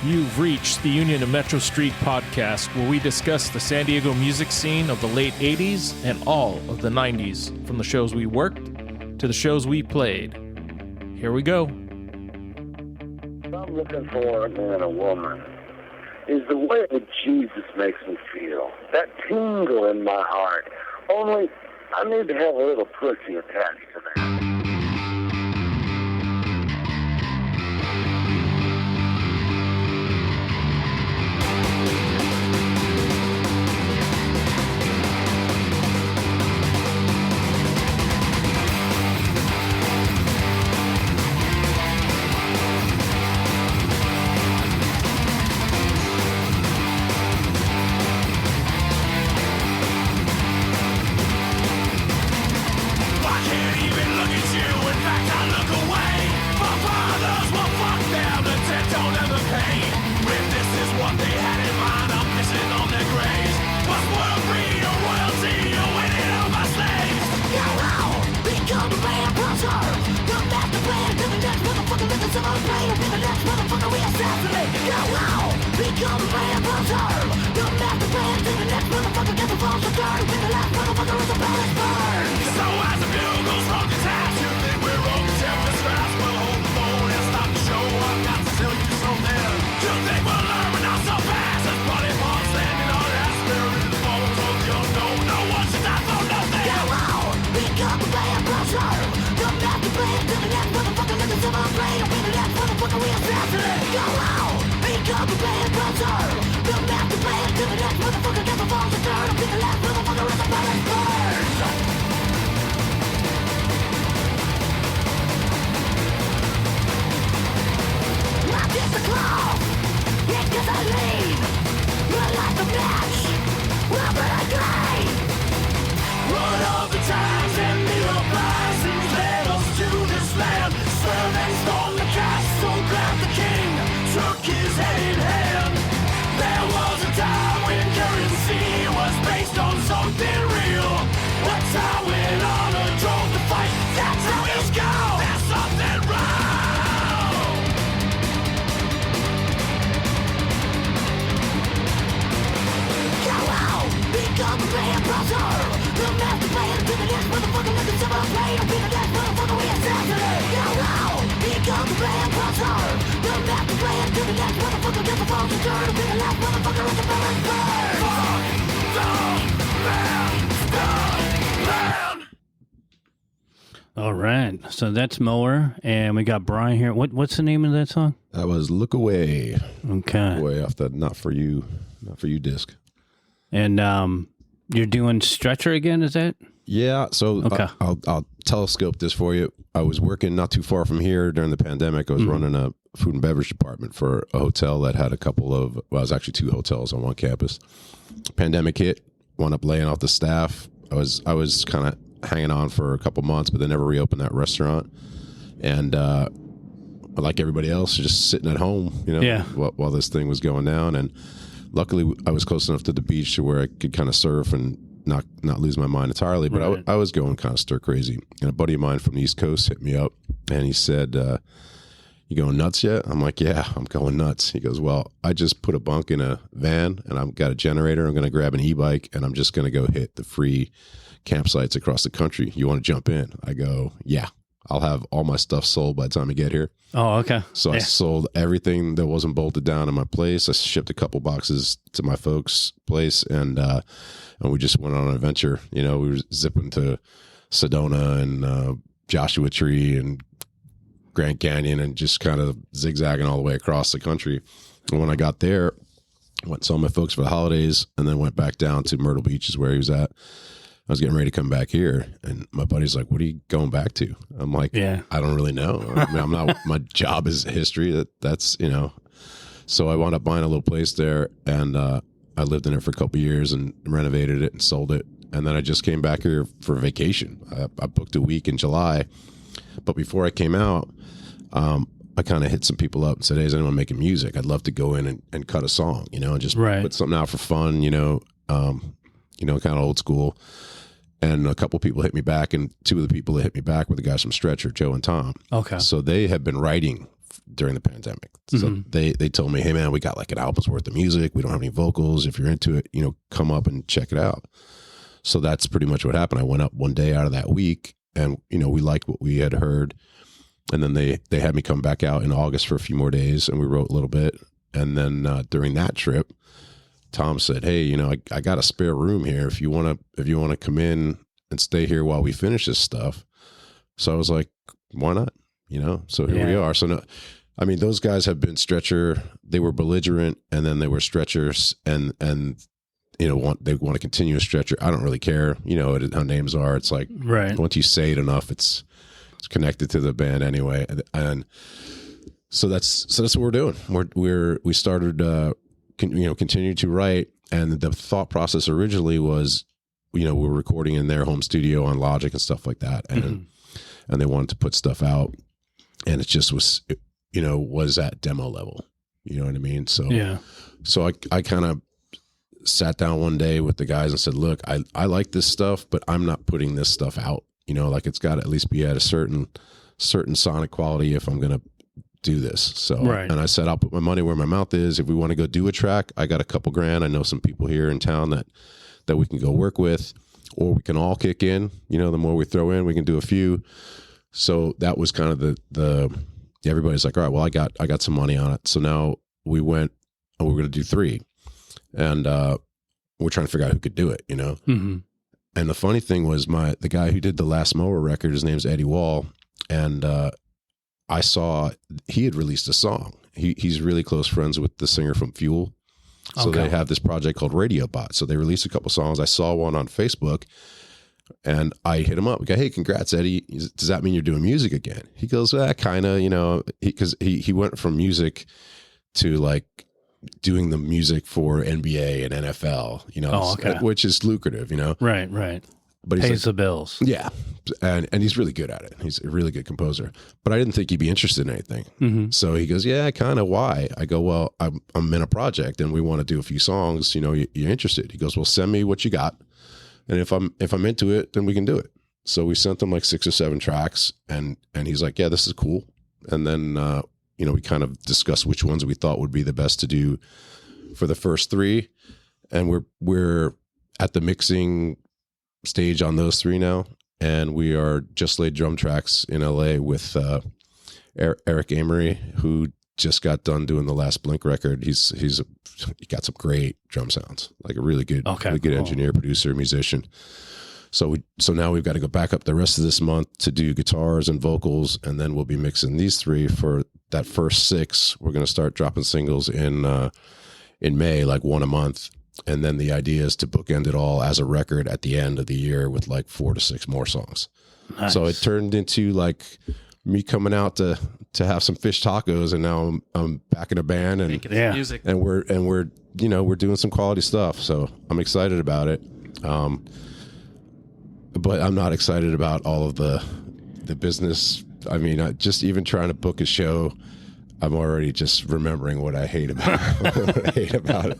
You've reached the Union and Metro Street podcast, where we discuss the San Diego music scene of the late 80s and all of the 90s, from the shows we worked to the shows we played. Here we go. What I'm looking for in a woman is the way that Jesus makes me feel. That tingle in my heart. Only I need to have a little pussy attached to that. All right, so that's Mower, and we got Brian here. What's the name of that song? That was "Look Away." Okay, Look Away off the "Not For You" disc. And you're doing Stretcher again, is that? Yeah. So okay. I'll telescope this for you. I was working not too far from here during the pandemic. I was running a food and beverage department for a hotel that had a couple of. Well, it was actually two hotels on one campus. Pandemic hit. Wound up laying off the staff. I was kind of hanging on for a couple months, but they never reopened that restaurant. And like everybody else, just sitting at home, while this thing was going down. And luckily, I was close enough to the beach to where I could kind of surf and not lose my mind entirely. But right. I was going kind of stir crazy. And a buddy of mine from the East Coast hit me up, and he said, "You going nuts yet?" I'm like, "Yeah, I'm going nuts." He goes, "Well, I just put a bunk in a van, and I've got a generator. I'm going to grab an e-bike, and I'm just going to go hit the free campsites across the country. You want to jump in?" I go, "Yeah, I'll have all my stuff sold by the time I get here." Oh, okay. So I sold everything that wasn't bolted down in my place. I shipped a couple boxes to my folks' place, and we just went on an adventure. We were zipping to Sedona and Joshua Tree and Grand Canyon and just kind of zigzagging all the way across the country. And when I got there, I went and saw my folks for the holidays, and then went back down to Myrtle Beach is where he was at. I was getting ready to come back here, and my buddy's like, "What are you going back to?" I'm like, "Yeah, I don't really know. I mean, I'm not. My job is history. That's. So I wound up buying a little place there, and I lived in it for a couple of years and renovated it and sold it. And then I just came back here for vacation. I booked a week in July, but before I came out, I kind of hit some people up and said, "Hey, is anyone making music? I'd love to go in and cut a song, and just put something out for fun, kind of old school." And a couple people hit me back, and two of the people that hit me back were the guys from Stretcher, Joe and Tom. Okay. So they had been writing during the pandemic. So they told me, hey man, we got like an album's worth of music. We don't have any vocals. If you're into it, come up and check it out. So that's pretty much what happened. I went up one day out of that week, and we liked what we had heard. And then they had me come back out in August for a few more days, and we wrote a little bit. And then during that trip, Tom said, hey, I got a spare room here if you want to come in and stay here while we finish this stuff. So I was like, why not? So here we are. So no, I mean, those guys have been Stretcher. They were Belligerent, and then they were Stretchers, and they want to continue a Stretcher. I don't really care. How names are. It's like, right. Once you say it enough, it's connected to the band anyway. And so that's what we're doing. We started, continue to write. And the thought process originally was, we're recording in their home studio on Logic and stuff like that. And they wanted to put stuff out, and it just was, was at demo level. You know what I mean? So, yeah. So I kind of sat down one day with the guys and said, look, I like this stuff, but I'm not putting this stuff out. Like it's got to at least be at a certain sonic quality if I'm going to do this. So, right. And I said, I'll put my money where my mouth is. If we want to go do a track, I got a couple grand. I know some people here in town that we can go work with, or we can all kick in. The more we throw in, we can do a few. So that was kind of the everybody's like, all right, well, I got some money on it. So now we went and we're going to do 3, and we're trying to figure out who could do it, Mm-hmm. And the funny thing was the guy who did the last Mower record, his name's Eddie Wall. And I saw he had released a song. He's really close friends with the singer from Fuel. So They have this project called Radio Bot. So they released a couple songs. I saw one on Facebook, and I hit him up. I go, hey, congrats, Eddie. Does that mean you're doing music again? He goes, kind of, because he went from music to like doing the music for NBA and NFL, which is lucrative, Right. But pays the bills. Yeah. And he's really good at it. He's a really good composer, but I didn't think he'd be interested in anything. Mm-hmm. So he goes, yeah, kind of. Why? I go, well, I'm in a project and we want to do a few songs. You're interested? He goes, well, send me what you got. And if I'm into it, then we can do it. So we sent him like 6 or 7 tracks, and he's like, yeah, this is cool. And then, we kind of discussed which ones we thought would be the best to do for the first 3. And we're at the mixing stage on those 3 now. And we are just laid drum tracks in LA with Eric Amory, who just got done doing the last Blink record. He got some great drum sounds, like a really good, engineer, producer, musician. So now we've got to go back up the rest of this month to do guitars and vocals, and then we'll be mixing these 3 for that first 6. We're going to start dropping singles in May, like 1 a month. And then the idea is to bookend it all as a record at the end of the year with like 4 to 6 more songs. Nice. So it turned into like me coming out to have some fish tacos, and now I'm back in a band and music, and we're we're doing some quality stuff. So I'm excited about it. But I'm not excited about all of the business. I mean, just even trying to book a show, I'm already just remembering what I hate about it.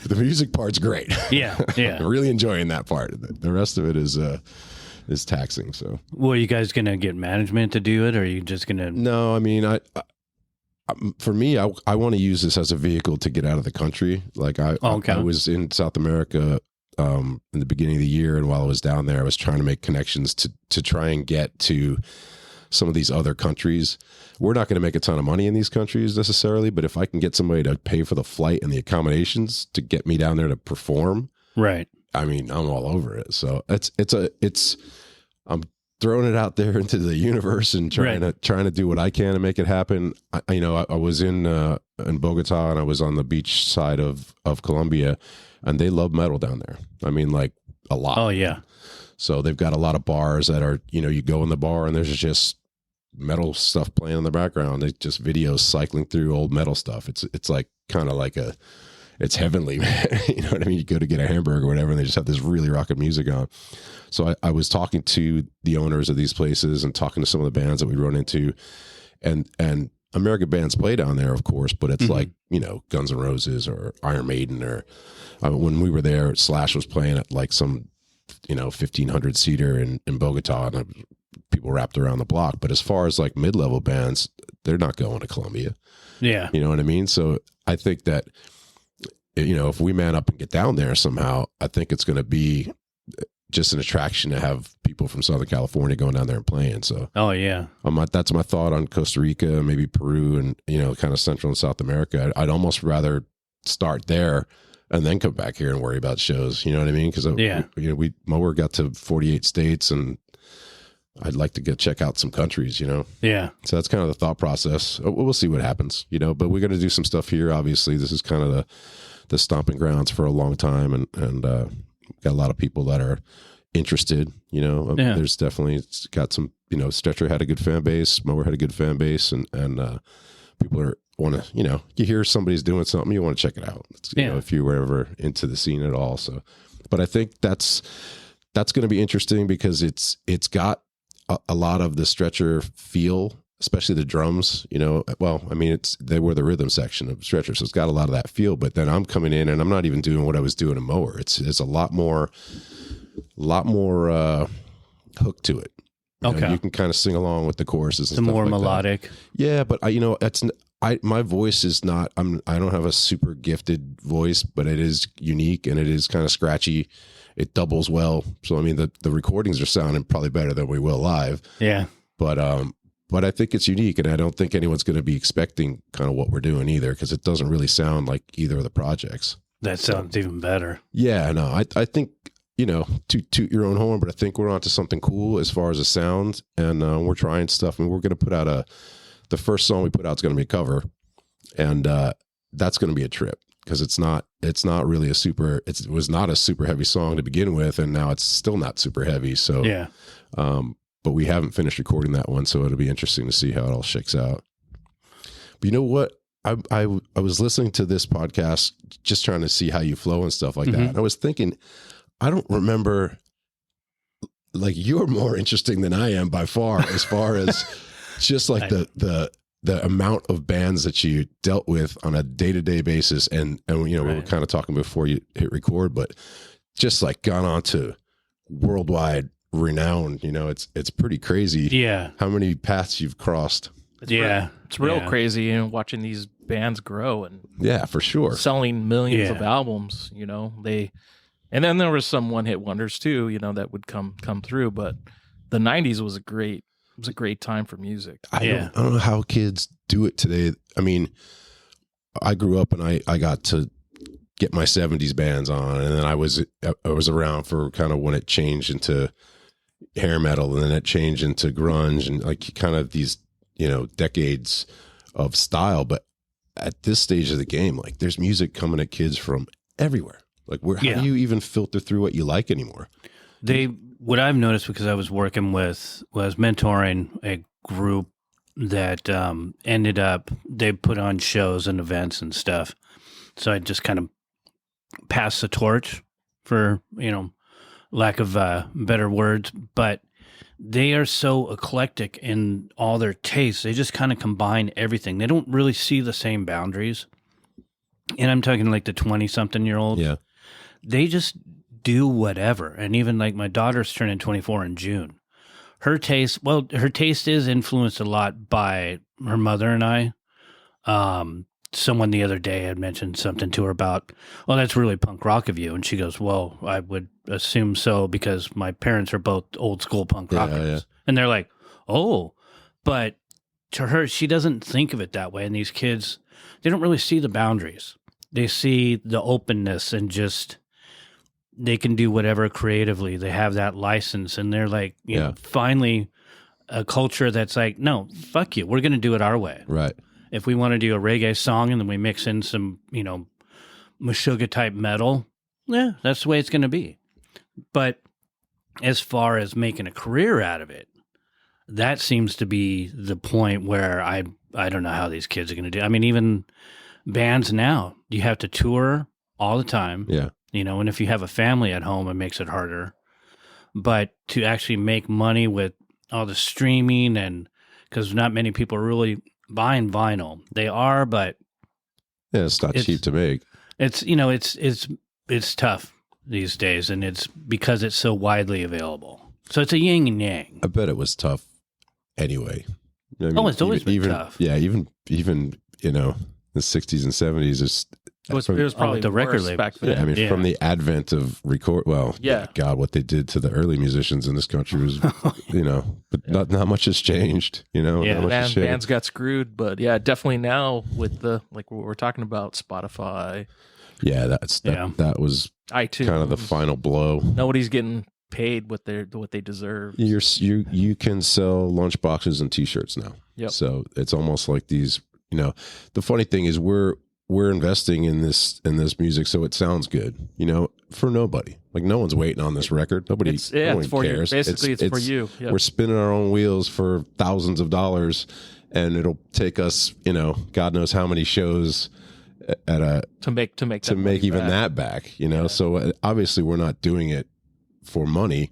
The music part's great. Yeah. I'm really enjoying that part. The rest of it is taxing. So, well, are you guys gonna get management to do it, or are you just gonna? No, I mean, for me, I want to use this as a vehicle to get out of the country. Like I was in South America in the beginning of the year, and while I was down there, I was trying to make connections to try and get to some of these other countries. We're not going to make a ton of money in these countries necessarily, but if I can get somebody to pay for the flight and the accommodations to get me down there to perform, right? I mean, I'm all over it. So I'm throwing it out there into the universe and trying to do what I can to make it happen. I was in Bogota, and I was on the beach side of Colombia, and they love metal down there. I mean, like a lot. Oh yeah. So they've got a lot of bars that are, you go in the bar and there's just metal stuff playing in the background. They just videos cycling through old metal stuff. It's like kind of like it's heavenly, man. You know what I mean? You go to get a hamburger or whatever, and they just have this really rocking music on. So I was talking to the owners of these places and talking to some of the bands that we run into, and American bands play down there, of course, but it's like, Guns N' Roses or Iron Maiden, or when we were there, Slash was playing at like some 1,500 seater in Bogota, and people wrapped around the block. But as far as like mid-level bands, they're not going to Columbia. Yeah. You know what I mean? So I think that, if we man up and get down there somehow, I think it's going to be just an attraction to have people from Southern California going down there and playing. So, Oh, yeah. that's my thought on Costa Rica, maybe Peru, and kind of Central and South America. I'd almost rather start there and then come back here and worry about shows. You know what I mean? Because Mower got to 48 states, and I'd like to check out some countries. Yeah. So that's kind of the thought process. We'll see what happens. But we're going to do some stuff here. Obviously, this is kind of the stomping grounds for a long time, and got a lot of people that are interested. There's definitely got some. Stretcher had a good fan base. Mower had a good fan base, and people want to. You hear somebody's doing something, you want to check it out. If you were ever into the scene at all. So, but I think that's going to be interesting because it's got a lot of the Stretcher feel, especially the drums. They were the rhythm section of Stretcher, so it's got a lot of that feel. But then I'm coming in and I'm not even doing what I was doing in Mower. It's a lot more hook to it. You can kind of sing along with the choruses. And It's stuff more like melodic. That. Yeah, but my voice is not. I don't have a super gifted voice, but it is unique and it is kind of scratchy. It doubles well, so the recordings are sounding probably better than we will live. Yeah, but I think it's unique, and I don't think anyone's going to be expecting kind of what we're doing either, because it doesn't really sound like either of the projects. That sounds even better. Yeah, no, I think toot your own horn, but I think we're onto something cool as far as the sound, and we're trying stuff, and we're going to put out the first song we put out is going to be a cover, and that's going to be a trip. Because it's not really it was not a super heavy song to begin with, and now it's still not super heavy. So yeah, but we haven't finished recording that one, so it'll be interesting to see how it all shakes out. But you know what? I was listening to this podcast, just trying to see how you flow and stuff like that. And I was thinking, I don't remember, like, you're more interesting than I am by far, as far as just like the amount of bands that you dealt with on a day-to-day basis. And we were kind of talking before you hit record, but just like gone on to worldwide renown, it's pretty crazy. Yeah. How many paths you've crossed. It's real crazy, watching these bands grow and for sure selling millions of albums, and then there was some one-hit wonders too, that would come through, but the 90s was a great time for music. I don't know how kids do it today. I grew up and I got to get my 70s bands on, and then I was around for kind of when it changed into hair metal, and then it changed into grunge, and like kind of these decades of style. But at this stage of the game, like, there's music coming at kids from everywhere. Like, how do you even filter through what you like anymore? What I've noticed, because I was mentoring a group that ended up, they put on shows and events and stuff. So I just kind of passed the torch, for, lack of better words, but they are so eclectic in all their tastes. They just kind of combine everything. They don't really see the same boundaries. And I'm talking like the 20-something-year-olds. Yeah. They just do whatever. And even like my daughter's turning 24 in June. Her taste is influenced a lot by her mother and I. Someone the other day had mentioned something to her about, well, that's really punk rock of you. And she goes, well, I would assume so, because my parents are both old school punk rockers. Yeah. And they're like, oh, but to her, she doesn't think of it that way. And these kids, they don't really see the boundaries. They see the openness, and just, they can do whatever creatively. They have that license, and they're like, you know, finally a culture that's like, no, fuck you. We're going to do it our way. Right. If we want to do a reggae song and then we mix in some, Meshuggah type metal, that's the way it's going to be. But as far as making a career out of it, that seems to be the point where I don't know how these kids are going to do. I mean, even bands now, you have to tour all the time. Yeah. And if you have a family at home, it makes it harder. But to actually make money with all the streaming, and because not many people are really buying vinyl. They are, but it's not cheap to make. It's it's tough these days, and it's because it's so widely available. So it's a yin and yang. I bet it was tough anyway. I mean, Oh, it's always been tough. Yeah, even the 60s and 70s is. It was probably the record worse label back then. Yeah, I mean, from the advent of record, God, what they did to the early musicians in this country was, but not much has changed, not much has changed. Bands got screwed, but yeah, definitely now with like what we're talking about, Spotify. Yeah, that was iTunes, kind of the final blow. Nobody's getting paid what they deserve. You can sell lunch boxes and T-shirts now. Yep. So it's almost like these. The funny thing is we're investing in this music, so it sounds good. For nobody. Like no one's waiting on this record. Nobody. It's for cares. you. Basically, it's for you. Yep. We're spinning our own wheels for thousands of dollars, and it'll take us, God knows how many shows to make even that back. Yeah. So obviously we're not doing it for money.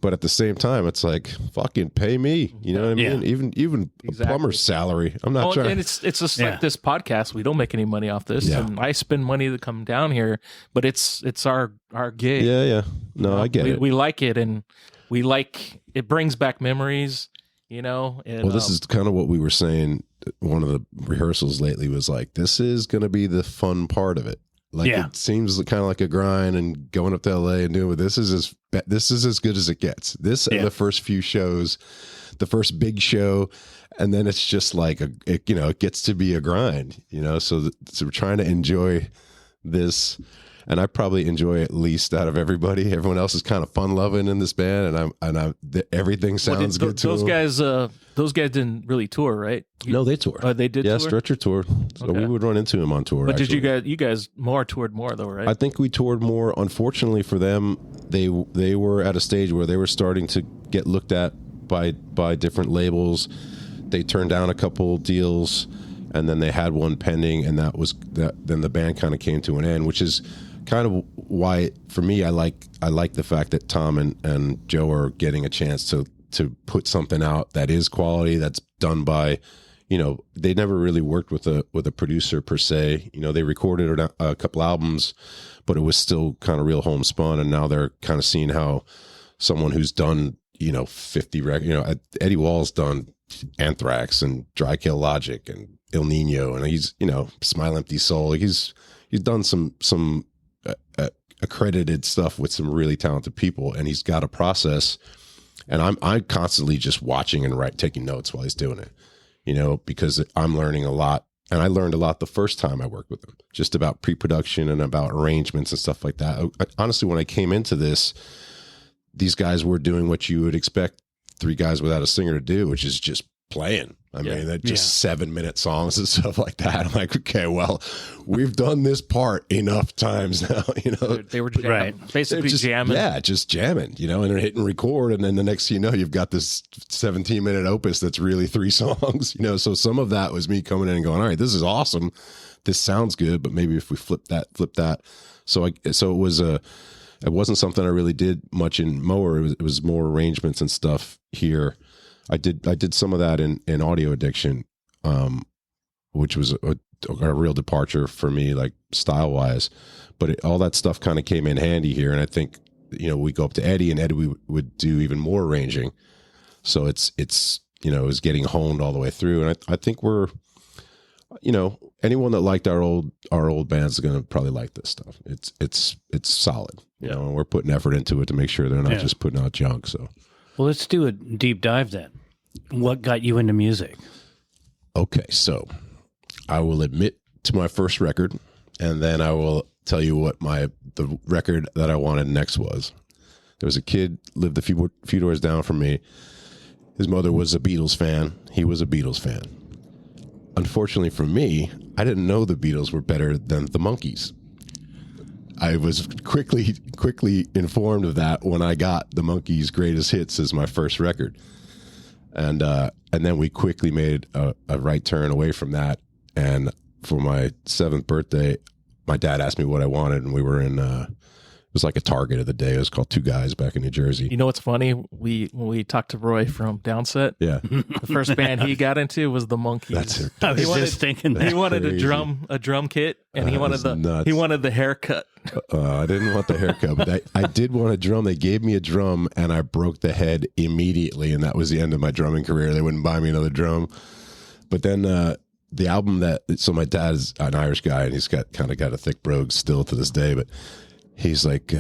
But at the same time, it's like fucking pay me. You know what I mean? Yeah. Even a plumber's salary. I'm not trying. And it's just like this podcast. We don't make any money off this, and I spend money to come down here. But it's our gig. Yeah. No, I get it. We like it, and we like it. Brings back memories. And, well, this is kind of what we were saying. One of the rehearsals lately was like, this is going to be the fun part of it. Like it seems kind of like a grind, and going up to LA and doing it. This is as good as it gets. This and the first few shows, the first big show, and then it's just like it gets to be a grind. So we're trying to enjoy this, and I probably enjoy it least out of everybody. Everyone else is kind of fun loving in this band, and everything sounds good to them. Those guys didn't really tour, right? No, they tour. They did. Yeah, tour? Stretcher toured. So we would run into him on tour. But did you guys more toured more though, right? I think we toured more. Unfortunately for them, they were at a stage where they were starting to get looked at by different labels. They turned down a couple deals, and then they had one pending, and then the band kind of came to an end, which is kind of why for me I like the fact that Tom and Joe are getting a chance to put something out that is quality, that's done by, they never really worked with a producer per se. They recorded a couple albums, but it was still kind of real homespun, and now they're kind of seeing how someone who's done 50 records, Eddie Wall's done Anthrax and Dry Kill Logic and Il Nino, and he's Smile Empty Soul. Like he's done some accredited stuff with some really talented people, and he's got a process. And I'm constantly just watching and taking notes while he's doing it, because I'm learning a lot. And I learned a lot the first time I worked with him, just about pre-production and about arrangements and stuff like that. Honestly, when I came into this, these guys were doing what you would expect 3 guys without a singer to do, which is just playing. I mean, they're just 7-minute songs and stuff like that. I'm like, okay, well, we've done this part enough times now, They were jamming, basically jamming. Yeah, just jamming, and they're hitting record, and then the next thing you know, you've got this 17-minute opus that's really 3 songs, So some of that was me coming in and going, all right, this is awesome. This sounds good, but maybe if we flip that. So it wasn't something I really did much in Mower. It was more arrangements and stuff here. I did some of that in Audio Addiction, which was a real departure for me, like style wise. But all that stuff kind of came in handy here, and I think we go up to Eddie, and Eddie would do even more arranging. So it's it was getting honed all the way through, and I think we're anyone that liked our old bands is going to probably like this stuff. It's solid, and we're putting effort into it to make sure they're not just putting out junk. So. Well, let's do a deep dive then. What got you into music? Okay, so I will admit to my first record, and then I will tell you what the record that I wanted next was. There was a kid lived a few doors down from me. His mother was a Beatles fan. He was a Beatles fan. Unfortunately for me, I didn't know the Beatles were better than the Monkees. I was quickly informed of that when I got the Monkees' Greatest Hits as my first record, and then we quickly made a right turn away from that. And for my 7th birthday, my dad asked me what I wanted, and we were in was like a Target of the day. It was called Two Guys back in New Jersey. You know what's funny? When we talked to Roy from Downset, Yeah. the first band he got into was the Monkees. That's I was just thinking that. He wanted crazy. a drum kit, and he wanted nuts. the haircut. I didn't want the haircut, but I did want a drum. They gave me a drum, and I broke the head immediately, and that was the end of my drumming career. They wouldn't buy me another drum. But then the album so my dad's an Irish guy, and he's got a thick brogue still to this day, but he's like,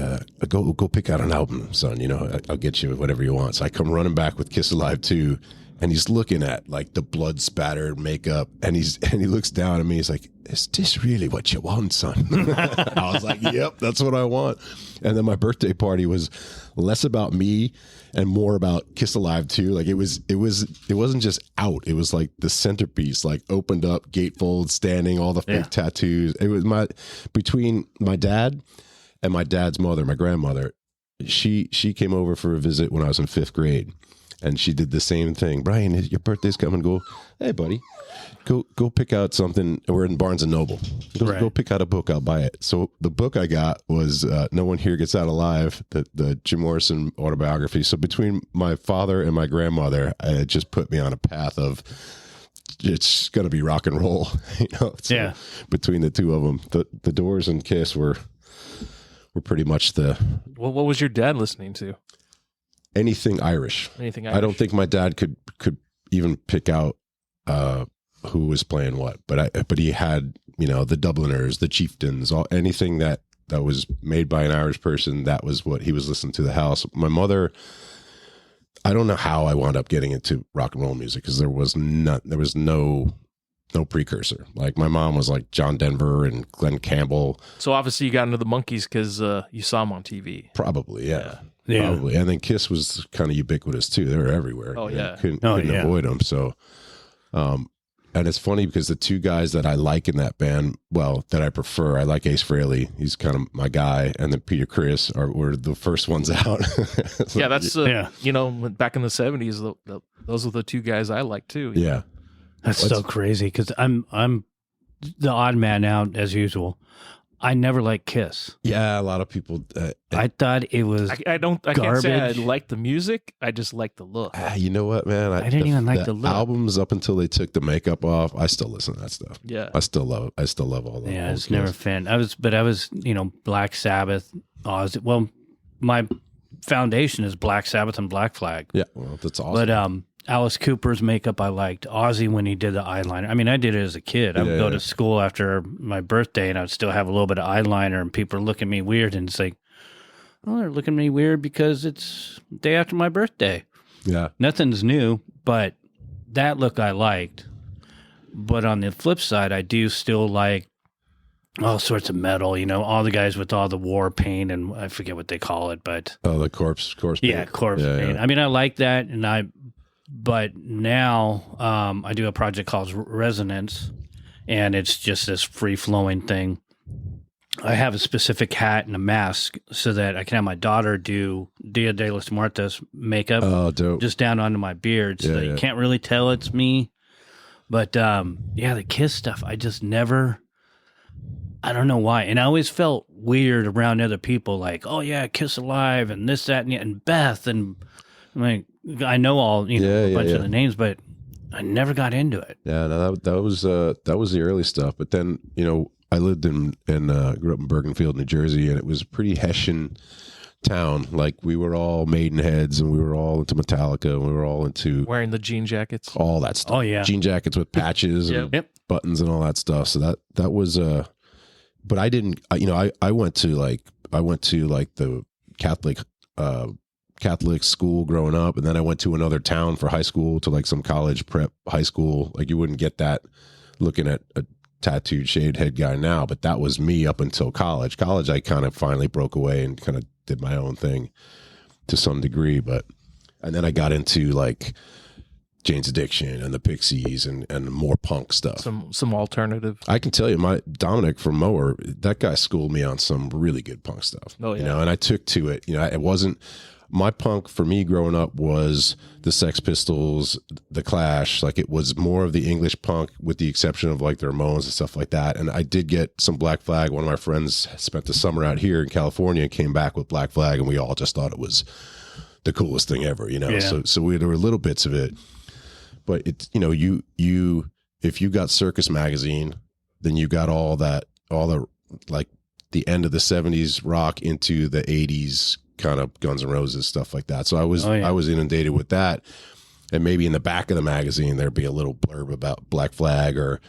go pick out an album, son. You know, I'll get you whatever you want. So I come running back with Kiss Alive 2, and he's looking at like the blood spattered makeup, and he looks down at me. He's like, "Is this really what you want, son?" I was like, "Yep, that's what I want." And then my birthday party was less about me and more about Kiss Alive 2. Like it wasn't just out. It was like the centerpiece, like opened up, gatefold, standing, all the fake tattoos. It was between my dad and my dad's mother, my grandmother. She came over for a visit when I was in 5th grade, and she did the same thing. Brian, your birthday's coming. Go, hey buddy, go pick out something. We're in Barnes and Noble. Go pick out a book. I'll buy it. So the book I got was No One Here Gets Out Alive, the Jim Morrison autobiography. So between my father and my grandmother, it just put me on a path of it's going to be rock and roll. You know, so between the two of them, the Doors and Kiss were pretty much the. What was your dad listening to? Anything Irish. Anything Irish. I don't think my dad could even pick out who was playing what, but he had, you know, the Dubliners, the Chieftains, anything that was made by an Irish person. That was what he was listening to the house. My mother, I don't know how I wound up getting into rock and roll music, because there was no precursor. Like my mom was like John Denver and Glenn Campbell. So obviously you got into the Monkees because you saw them on TV. Probably, yeah. Probably. And then Kiss was kind of ubiquitous too. They were everywhere. Oh, yeah. Couldn't avoid them. So, and it's funny because the two guys that I like in that band, that I prefer, I like Ace Frehley. He's kind of my guy. And then Peter Criss were the first ones out. Yeah, that's, you know, back in the 70s, those are the two guys I like too. Yeah. That's so crazy, because I'm the odd man out as usual. I never liked Kiss. Yeah, a lot of people. I thought it was. I can't say I like the music. I just like the look. You know what, man? I didn't even like the look. Albums up until they took the makeup off. I still listen to that stuff. Yeah, I still love all that. Yeah, I was never a fan. I was, you know, Black Sabbath, Ozzy. Well, my foundation is Black Sabbath and Black Flag. Yeah, well, that's awesome. But Alice Cooper's makeup I liked. Ozzy when he did the eyeliner. I mean, I did it as a kid. I would go to school after my birthday, and I would still have a little bit of eyeliner, and people are looking at me weird, and it's like, oh, they're looking at me weird because it's the day after my birthday. Yeah. Nothing's new, but that look I liked. But on the flip side, I do still like all sorts of metal, you know, all the guys with all the war paint, and I forget what they call it, but... Oh, the corpse paint. Yeah, corpse paint. I mean, I like that, but now I do a project called Resonance, and it's just this free-flowing thing. I have a specific hat and a mask so that I can have my daughter do Dia de los Muertos makeup. Oh, dope. Just down onto my beard, so that you can't really tell it's me. But, the Kiss stuff, I just never... I don't know why. And I always felt weird around other people, like, oh, yeah, Kiss Alive, and this, that, and Beth, and... I'm like, I know all, you know, a bunch of the names, but I never got into it. Yeah, no, that was the early stuff. But then, you know, I lived grew up in Bergenfield, New Jersey, and it was a pretty Hessian town. Like we were all Maidenheads, and we were all into Metallica, and we were all into wearing the jean jackets, all that stuff. Oh yeah, jean jackets with patches and buttons and all that stuff. So that was but I didn't. I went to the Catholic school growing up, and then I went to another town for high school, to like some college prep high school. Like you wouldn't get that looking at a tattooed shaved head guy now, but that was me up until college. I kind of finally broke away and kind of did my own thing to some degree, and then I got into like Jane's Addiction and the Pixies and more punk stuff. Some alternative. I can tell you, my Dominic from Mower, that guy schooled me on some really good punk stuff. Oh yeah. You know, and I took to it. You know, it wasn't my punk for me growing up was the Sex Pistols, the Clash. Like it was more of the English punk with the exception of like the Ramones and stuff like that. And I did get some Black Flag. One of my friends spent the summer out here in California and came back with Black Flag, and we all just thought it was the coolest thing ever, you know? Yeah. So there were little bits of it, but it's, you know, you, if you got Circus Magazine, then you got all the, like the end of the 70s rock into the 80s kind of Guns N' Roses, stuff like that. So I was inundated with that. And maybe in the back of the magazine, there'd be a little blurb about Black Flag or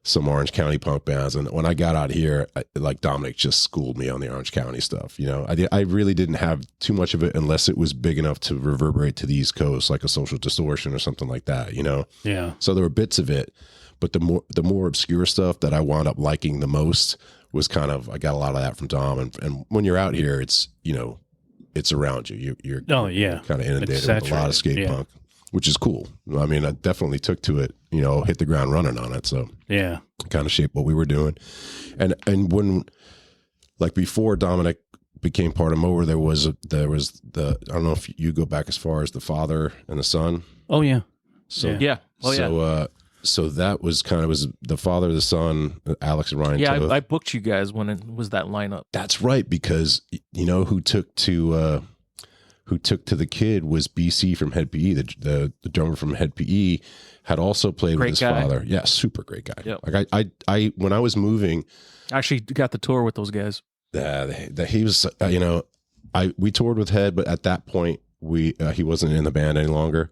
some Orange County punk bands. And when I got out here, like Dominic just schooled me on the Orange County stuff. You know, I really didn't have too much of it unless it was big enough to reverberate to the East Coast, like a Social Distortion or something like that, you know? Yeah. So there were bits of it, but the more obscure stuff that I wound up liking the most was kind of, I got a lot of that from Dom. And when you're out here, it's, you know, it's around you. You're kind of inundated with a lot of skate punk, which is cool. I mean, I definitely took to it, you know, hit the ground running on it. So yeah, kind of shaped what we were doing. And when, like before Dominic became part of Mower, there was the, I don't know if you go back as far as the father and the son. Oh yeah. So yeah. Oh yeah. So that was was the father, the son, Alex and Ryan. Yeah, I booked you guys when it was that lineup. That's right, because you know who took to the kid was BC from Head PE, the drummer from Head PE, had also played with his father. Yeah, super great guy. Yep. Like I when I was moving, I actually got the tour with those guys. He was we toured with Head, but at that point he wasn't in the band any longer.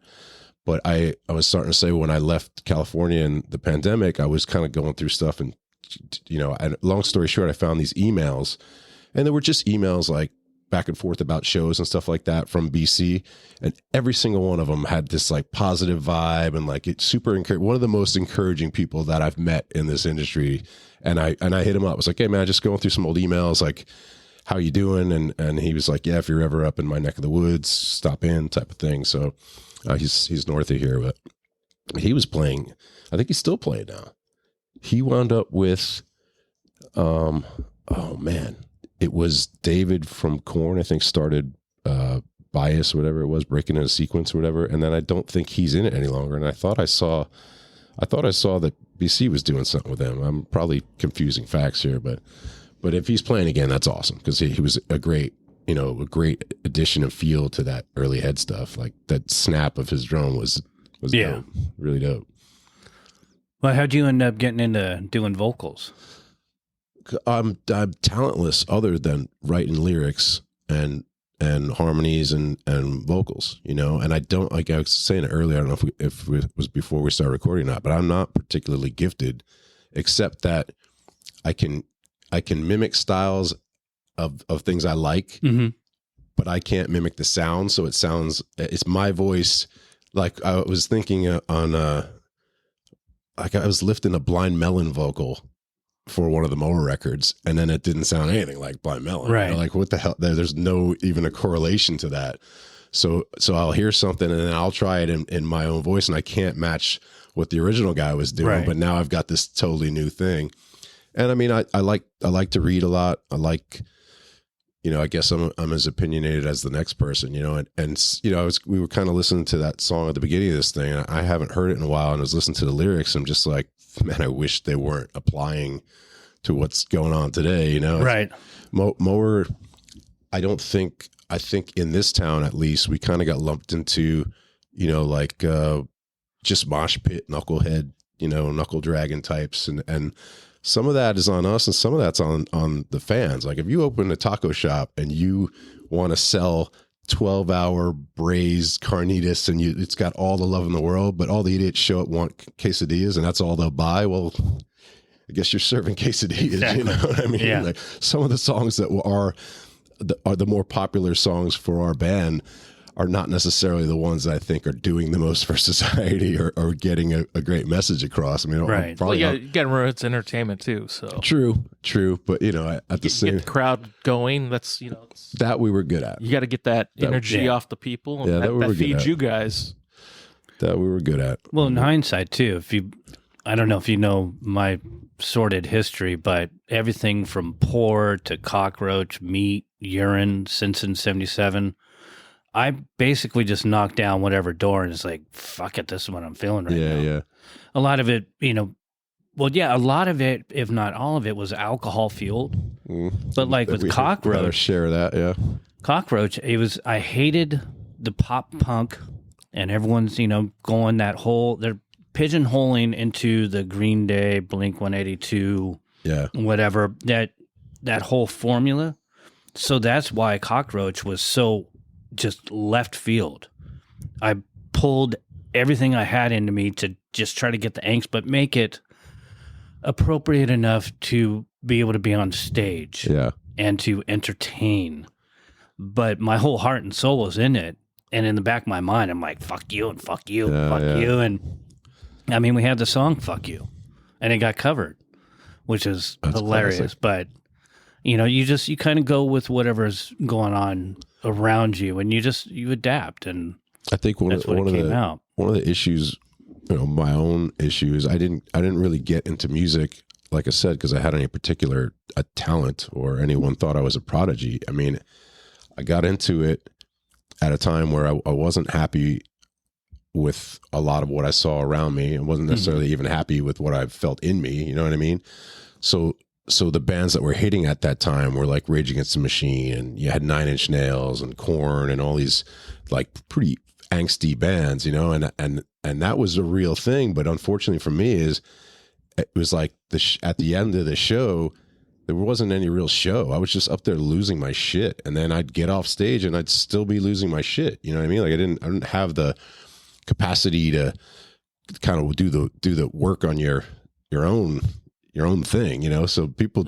But I was starting to say when I left California in the pandemic, I was kind of going through stuff, and you know, and long story short, I found these emails, and there were just emails like back and forth about shows and stuff like that from BC, and every single one of them had this like positive vibe and like it's super one of the most encouraging people that I've met in this industry. And I hit him up. I was like, hey man, just going through some old emails, like, how you doing? And he was like, yeah, if you're ever up in my neck of the woods, stop in, type of thing. So he's north of here, but he was playing. I think he's still playing now. He wound up with, oh man, it was David from Korn. I think started Bias, whatever it was, Breaking in a Sequence or whatever. And then I don't think he's in it any longer. And I thought I saw that BC was doing something with him. I'm probably confusing facts here, but if he's playing again, that's awesome, because he was a great addition of feel to that early Head stuff. Like that snap of his drum was dope, really dope. Well, how'd you end up getting into doing vocals? I'm talentless other than writing lyrics and harmonies and vocals, you know. And I don't, like I was saying earlier, I don't know if it was before we started recording or not, but I'm not particularly gifted, except that I can mimic styles of things I like, mm-hmm. but I can't mimic the sound. So it's my voice. Like I was thinking like I was lifting a Blind Melon vocal for one of the Mower records, and then it didn't sound anything like Blind Melon. Right. You know, like what the hell? There's no even a correlation to that. So I'll hear something and then I'll try it in my own voice, and I can't match what the original guy was doing. Right. But now I've got this totally new thing. And I mean, I like to read a lot. I like, you know, I guess I'm as opinionated as the next person, you know, and you know, we were kind of listening to that song at the beginning of this thing, and I haven't heard it in a while, and I was listening to the lyrics. I'm just like, man, I wish they weren't applying to what's going on today, you know? Right. Mower, I think in this town, at least, we kind of got lumped into, you know, like, just mosh pit, knucklehead, you know, knuckle dragon types. And some of that is on us, and some of that's on the fans. Like if you open a taco shop and you want to sell 12-hour braised carnitas, and it's got all the love in the world, but all the idiots show up want quesadillas, and that's all they'll buy. Well, I guess you're serving quesadillas. Exactly. You know what I mean? Yeah. Like some of the songs that are the more popular songs for our band are not necessarily the ones that I think are doing the most for society or getting a great message across. I mean, right. Well, you got to remember it's entertainment too. So true. But you know, at the same, get the crowd going. That's, you know, that we were good at. You got to get that energy off the people. And that feeds you guys. That we were good at. Well, in hindsight too, I don't know if you know my sordid history, but everything from Pour to Cockroach, Meat, Urine, Since in 77, I basically just knocked down whatever door and it's like, fuck it, this is what I'm feeling right now. Yeah. A lot of it, a lot of it, if not all of it, was alcohol fueled. But like with Cockroach, share that, yeah. Cockroach, I hated the pop punk, and everyone's going that whole, they're pigeonholing into the Green Day, Blink 182, whatever that whole formula. So that's why Cockroach was so just left field. I pulled everything I had into me to just try to get the angst, but make it appropriate enough to be able to be on stage and to entertain. But my whole heart and soul was in it. And in the back of my mind, I'm like, fuck you and fuck you and fuck you. And I mean, we had the song Fuck You, and it got covered, which is hilarious. Classic. But, you kind of go with whatever's going on around you, and you adapt. And I think one of the issues, my own issues, I didn't really get into music, like I said, because I had any particular talent or anyone thought I was a prodigy. I mean, I got into it at a time where I wasn't happy with a lot of what I saw around me, and wasn't necessarily even happy with what I felt in me. You know what I mean? So the bands that were hitting at that time were like Rage Against the Machine, and you had 9 Inch Nails and Korn and all these like pretty angsty bands, and that was a real thing. But unfortunately for me, it was like at the end of the show, there wasn't any real show. I was just up there losing my shit, and then I'd get off stage and I'd still be losing my shit. You know what I mean? Like I didn't have the capacity to kind of do the work on your own thing. So people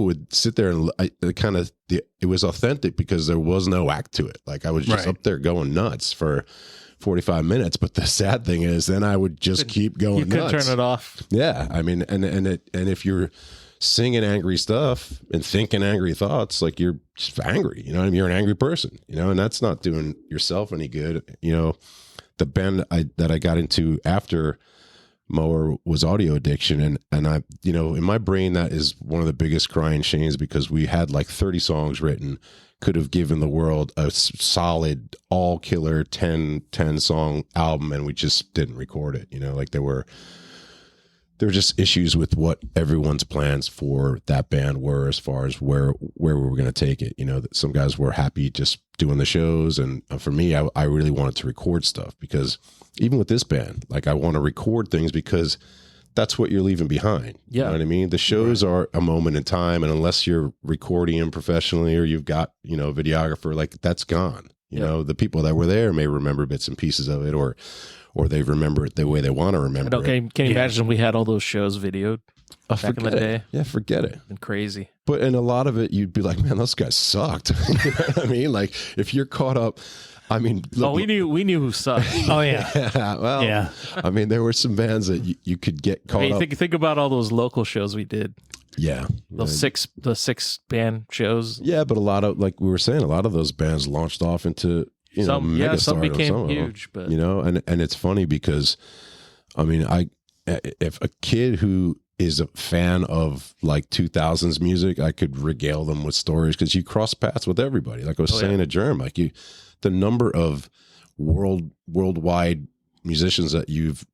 would sit there and it was authentic because there was no act to it. Like I was just up there going nuts for 45 minutes. But the sad thing is, then I would just keep going nuts. You could turn it off. Yeah, I mean, and if you're singing angry stuff and thinking angry thoughts, like you're just angry, you're an angry person, and that's not doing yourself any good. The band that I got into after Mower was Audio Addiction, and I, in my brain, that is one of the biggest crying shames, because we had like 30 songs written, could have given the world a solid all killer 10 song album, and we just didn't record it. Like there were just issues with what everyone's plans for that band were, as far as where we were going to take it. That some guys were happy just doing the shows, and for me, I really wanted to record stuff, because even with this band, like I want to record things because that's what you're leaving behind. Yeah. You know what I mean? The shows are a moment in time, and unless you're recording them professionally or you've got, a videographer, like that's gone. The people that were there may remember bits and pieces of it, or they remember it the way they want to remember it. Can you imagine we had all those shows videoed back in the day? Yeah, forget it. And crazy. But in a lot of it, you'd be like, man, those guys sucked. You know what I mean? Like if you're caught up, I mean, look, we knew who sucked. Oh yeah. Well, yeah. I mean, there were some bands that you could get caught up. Think about all those local shows we did. Yeah. The 6 band shows. Yeah, but a lot of, like we were saying, a lot of those bands launched off into some became huge, but and it's funny because, I mean, if a kid who is a fan of like 2000s music, I could regale them with stories, because you cross paths with everybody. Like I was saying to Jerm, like the number of worldwide musicians that you've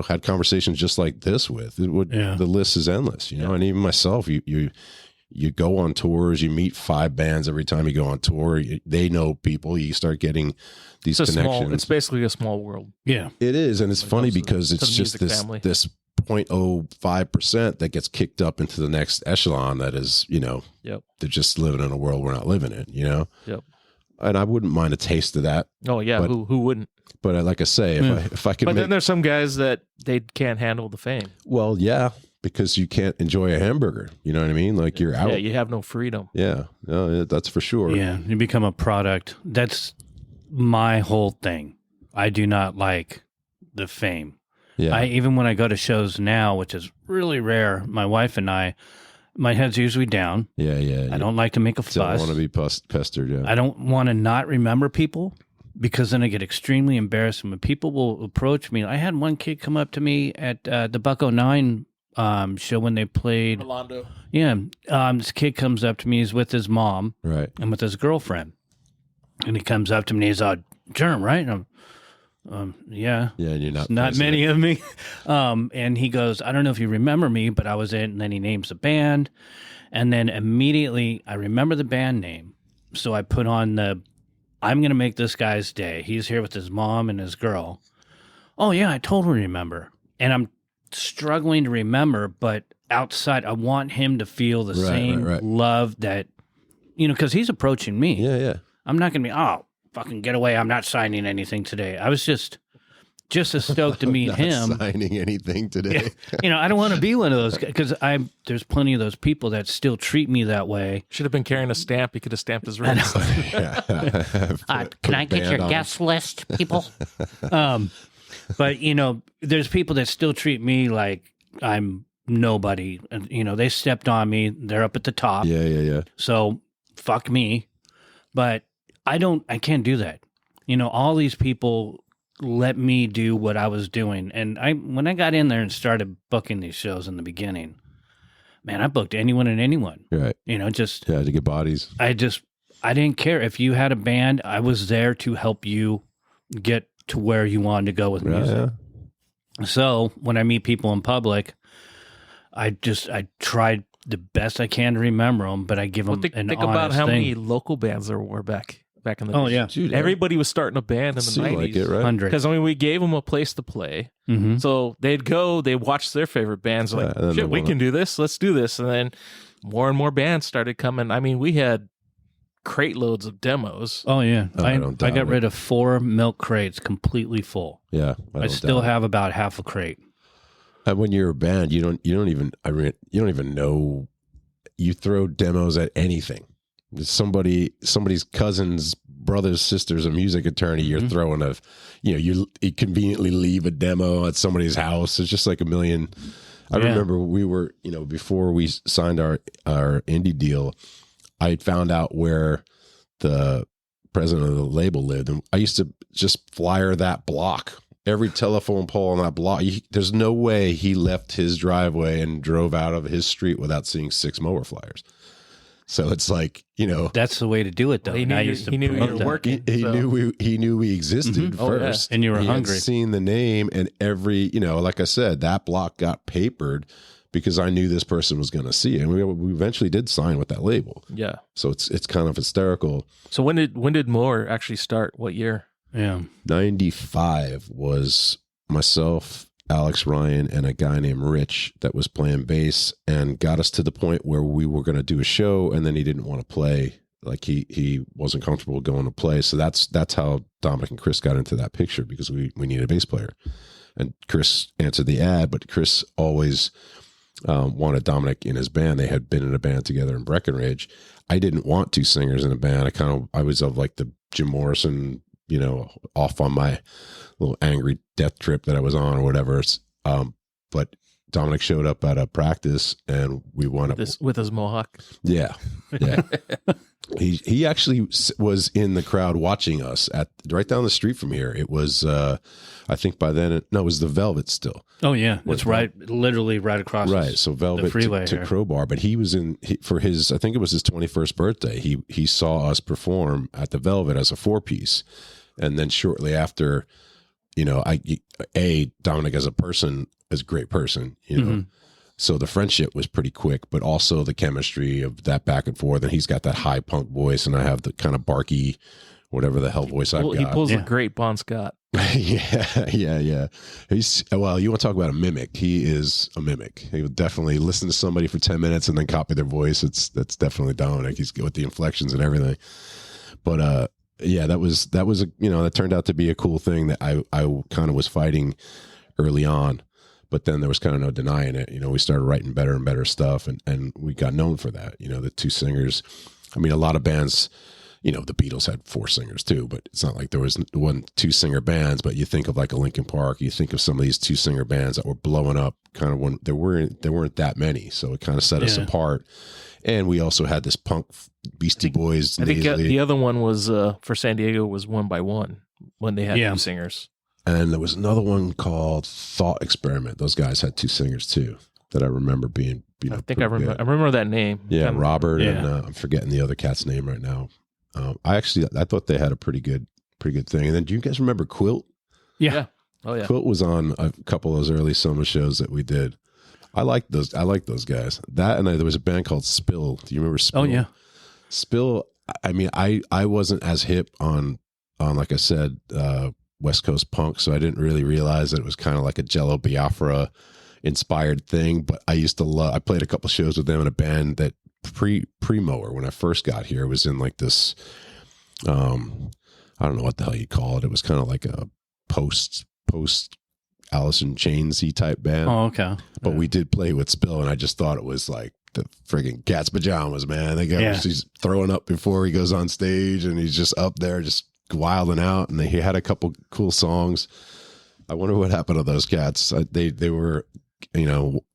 had conversations just like this with, the list is endless. And even myself, you go on tours, you meet 5 bands every time you go on tour. They know people. You start getting these connections. It's basically a small world. Yeah, it is, and it's funny because it's just this 0.05% that gets kicked up into the next echelon. That is, they're just living in a world we're not living in. Yep. And I wouldn't mind a taste of that. Oh yeah, but, who wouldn't? But like I say, if I could, but then there's some guys that they can't handle the fame. Well, yeah. Because you can't enjoy a hamburger. You know what I mean? Like you're out. Yeah, you have no freedom. Yeah, no, that's for sure. Yeah, you become a product. That's my whole thing. I do not like the fame. Yeah. Even when I go to shows now, which is really rare, my wife and I, my head's usually down. Yeah. I don't like to make a fuss. I don't want to be pestered, yeah. I don't want to not remember people, because then I get extremely embarrassed when people will approach me. I had one kid come up to me at the Buck 09 show when they played Orlando. Yeah. This kid comes up to me. He's with his mom. Right. And with his girlfriend. And he comes up to me and he's all, Germ, right? And yeah. Yeah, and you're not many of me. And he goes, I don't know if you remember me, but I was in, and then he names the band. And then immediately I remember the band name. So I put on I'm going to make this guy's day. He's here with his mom and his girl. Oh, yeah, I totally remember. And I'm struggling to remember, but outside, I want him to feel the same love that, because he's approaching me. Yeah, yeah. I'm not going to be, fucking get away. I'm not signing anything today. I was just as stoked to meet him. Signing anything today. I don't want to be one of those guys because there's plenty of those people that still treat me that way. Should have been carrying a stamp. He could have stamped his ring. Can I get your guest list, people? But there's people that still treat me like I'm nobody. And, they stepped on me. They're up at the top. Yeah. So fuck me. But I can't do that. All these people let me do what I was doing. And when I got in there and started booking these shows in the beginning, man, I booked anyone and anyone. Right. Just to get bodies. I didn't care. If you had a band, I was there to help you get to where you wanted to go with music. Yeah. So when I meet people in public, I tried the best I can to remember them, but I give them an think honest about how thing. many local bands there were back in the day. Oh, yeah. Dude, everybody was starting a band in the 90s. Like it, right? Hundreds. Because, we gave them a place to play. Mm-hmm. So they'd watch their favorite bands. Like, shit, we can do this. Let's do this. And then more and more bands started coming. We had crate loads of demos. Oh, yeah. I got rid of 4 milk crates completely full. Yeah. I still have about half a crate. And when you're a band, you don't even know. You throw demos at anything. Somebody's cousin's brother's sister's a music attorney. You're throwing you conveniently leave a demo at somebody's house. It's just like a million. I remember we were, before we signed our indie deal, I found out where the president of the label lived, and I used to just flyer that block. Every telephone pole on that block. There's no way he left his driveway and drove out of his street without seeing 6 Mower flyers. So it's like, that's the way to do it, though. He knew you were working. He knew we existed first. And you were hungry. Had seen the name, and every, like I said, that block got papered because I knew this person was going to see it. And we eventually did sign with that label. Yeah. So it's kind of hysterical. So when did Mower actually start? What year? Yeah. 95 was myself, Alex Ryan, and a guy named Rich that was playing bass, and got us to the point where we were going to do a show, and then he didn't want to play. Like he wasn't comfortable going to play. So that's how Dominic and Chris got into that picture, because we needed a bass player. And Chris answered the ad, but Chris always wanted Dominic in his band. They had been in a band together in Breckenridge. I didn't want 2 singers in a band. I was of like the Jim Morrison, off on my little angry death trip that I was on or whatever. But Dominic showed up at a practice, and we wound up with his mohawk. Yeah. He actually was in the crowd watching us right down the street from here. It was, I think by then, it was the Velvet still. Oh yeah, it's literally right across. Right, so Velvet the freeway to Crowbar, but he was for his, I think it was his 21st birthday. He saw us perform at the Velvet as a 4-piece, and then shortly after, Dominic as a person is a great person, So the friendship was pretty quick, but also the chemistry of that back and forth. And he's got that high punk voice, and I have the kind of barky, whatever the hell voice I've got. He pulls a great Bon Scott. Yeah. You want to talk about a mimic? He is a mimic. He would definitely listen to somebody for 10 minutes and then copy their voice. That's definitely Dominic. He's good with the inflections and everything. But that turned out to be a cool thing that I kind of was fighting early on. But then there was kind of no denying it. We started writing better and better stuff, and we got known for that. The 2 singers. I mean, a lot of bands, the Beatles had 4 singers too, but it's not like there was 2 singer bands. But you think of like a Linkin Park, you think of some of these 2 singer bands that were blowing up kind of when there weren't that many. So it kind of set us apart. And we also had this punk Beastie Boys. I think the other one was for San Diego was One by One, when they had 2 singers. And there was another one called Thought Experiment. Those guys had 2 singers too, that I remember being. I remember that name. Yeah, Robert, and I'm forgetting the other cat's name right now. I thought they had a pretty good thing. And then do you guys remember Quilt? Yeah. Oh yeah. Quilt was on a couple of those early Soma shows that we did. I like those guys. That, and there was a band called Spill. Do you remember Spill? Oh yeah. Spill. I mean, I wasn't as hip on like I said, West Coast punk, so I didn't really realize that it was kind of like a Jello Biafra inspired thing. But I used to love. I played a couple shows with them in a band that pre-Mower when I first got here. It was in like this. I don't know what the hell you call it. It was kind of like a post Alice in Chainsy type band. Oh, okay. But we did play with Spill, and I just thought it was like the friggin' cat's pajamas, man. He's throwing up before he goes on stage, and he's just up there just wilding out. And he had a couple cool songs. I wonder what happened to those cats. They were,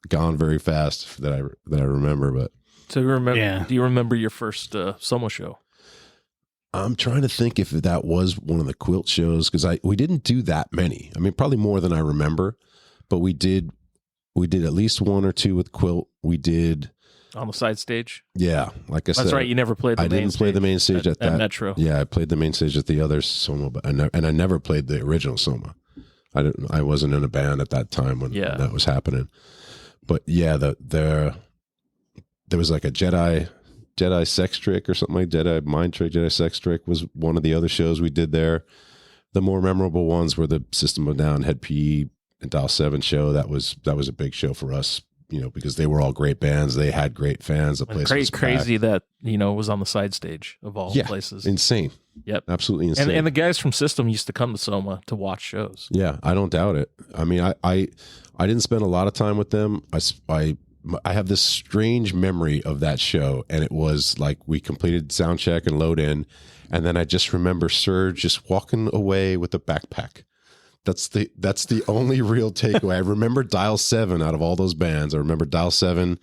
gone very fast that I remember. But so do you remember your first Soma show? I'm trying to think if that was one of the Quilt shows, because we didn't do that many. I mean, probably more than I remember, but we did at least one or two with Quilt. We did on the side stage. Yeah, like I said, that's right. You never played. I didn't play the main stage at that Metro. Yeah, I played the main stage at the other Soma, but I never played the original Soma. I wasn't in a band at that time when that was happening. But yeah, there was like a Jedi sex trick or something like Jedi mind trick, Jedi sex trick was one of the other shows we did there. The more memorable ones were the System of a Down, Head PE, and Dial 7 show. That was a big show for us, because they were all great bands. They had great fans. The place was crazy that was on the side stage of all places. Insane. Yep, absolutely insane. And the guys from System used to come to Soma to watch shows. Yeah, I don't doubt it. I mean, I didn't spend a lot of time with them. I have this strange memory of that show, and it was like we completed sound check and load in, and then I just remember Serge just walking away with a backpack. That's the only real takeaway. I remember Dial 7 out of all those bands. I remember Dial 7,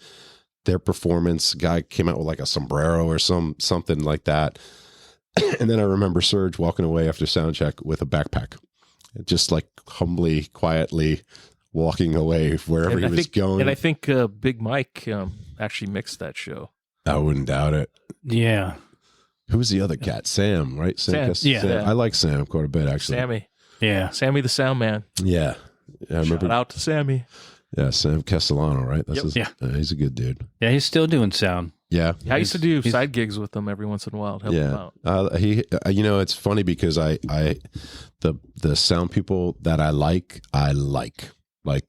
their performance. Guy came out with like a sombrero or something like that, and then I remember Serge walking away after sound check with a backpack, just like humbly, quietly walking away wherever he was going. And I think Big Mike actually mixed that show. I wouldn't doubt it. Yeah. Who was the other cat? Sam, right? Sam. Sam. I like Sam quite a bit, actually. Sammy. Yeah. Sammy the Sound Man. Yeah. I remember. Shout out to Sammy. Yeah, Sam Castellano, right? That's he's a good dude. Yeah, he's still doing sound. Yeah. I used to do side gigs with him every once in a while to help him out. It's funny because the sound people that I like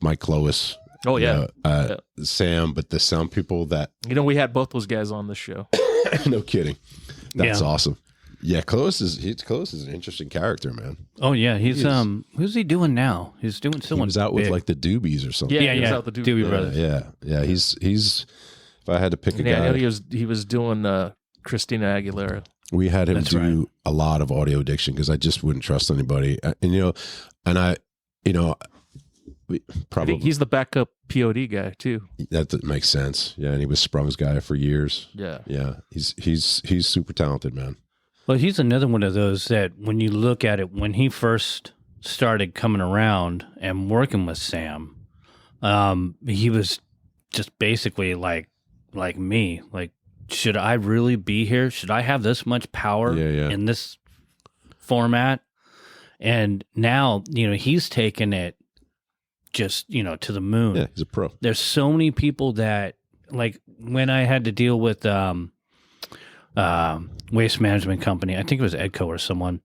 Mike Lois. Oh yeah. Sam, but the sound people that we had both those guys on this show. No kidding. That's awesome. Yeah, Close is an interesting character, man. Oh yeah, he's who's he doing now? He's doing someone. He was out with like the Doobies or something. Yeah, he was out the Doobie Brothers. Yeah. He's if I had to pick a guy, I know he was doing Christina Aguilera. We had him do a lot of audio addiction because I just wouldn't trust anybody, probably I think he's the backup POD guy too. That makes sense. Yeah, and he was Sprung's guy for years. Yeah. He's super talented, man. Well, he's another one of those that when you look at it, when he first started coming around and working with Sam, he was just basically like me. Like, should I really be here? Should I have this much power in this format? And now, he's taken it just, to the moon. Yeah, he's a pro. There's so many people that, like, when I had to deal with waste management company, I think it was Edco or someone,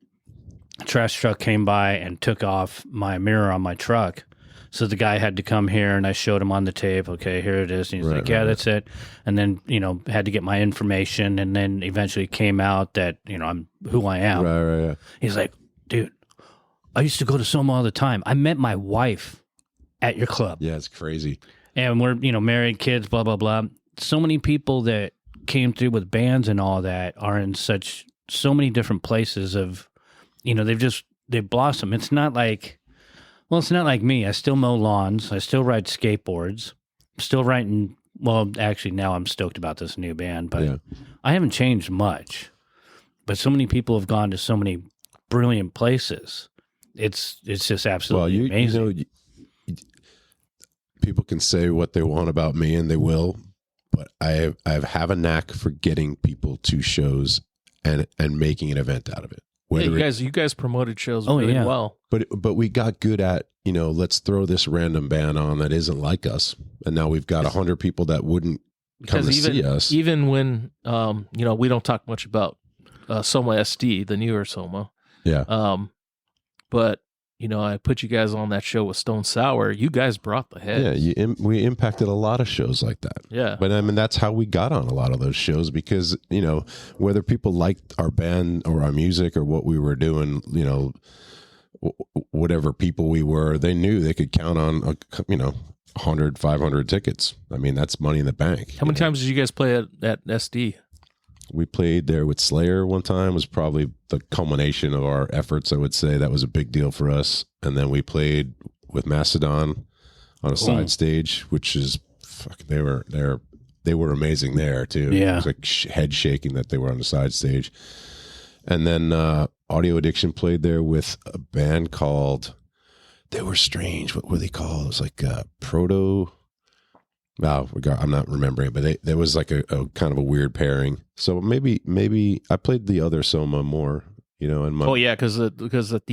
a trash truck came by and took off my mirror on my truck. So the guy had to come here, and I showed him on the tape, okay, here it is. And he's that's it. And then, had to get my information, and then eventually came out that, I'm who I am. Right, yeah. He's like, dude, I used to go to Soma all the time. I met my wife at your club. Yeah, it's crazy. And we're, married, kids, blah, blah, blah. So many people that came through with bands and all that are in so many different places of, they've blossomed. It's not like me. I still mow lawns. I still ride skateboards. I'm still writing. Well, actually now I'm stoked about this new band, but I haven't changed much. But so many people have gone to so many brilliant places. It's just absolutely amazing. People can say what they want about me, and they will, but I have a knack for getting people to shows and making an event out of it. Yeah, you guys promoted shows really well. But we got good at, let's throw this random band on that isn't like us. And now we've got 100 people that wouldn't come to see us. Even when, we don't talk much about Soma SD, the newer Soma. Yeah. But, I put you guys on that show with Stone Sour. You guys brought the heads. Yeah, we impacted a lot of shows like that. Yeah. But I mean, that's how we got on a lot of those shows because, whether people liked our band or our music or what we were doing, whatever people we were, they knew they could count on, 100, 500 tickets. I mean, that's money in the bank. How many times did you guys play at SD? We played there with Slayer one time. It was probably the culmination of our efforts, I would say. That was a big deal for us. And then we played with Mastodon on a side stage, which is, they were amazing there too. Yeah. It was like head shaking that they were on the side stage. And then Audio Addiction played there with a band called, they were strange. What were they called? It was like Proto. No, I'm not remembering, but there was like a kind of a weird pairing. So maybe I played the other Soma more, because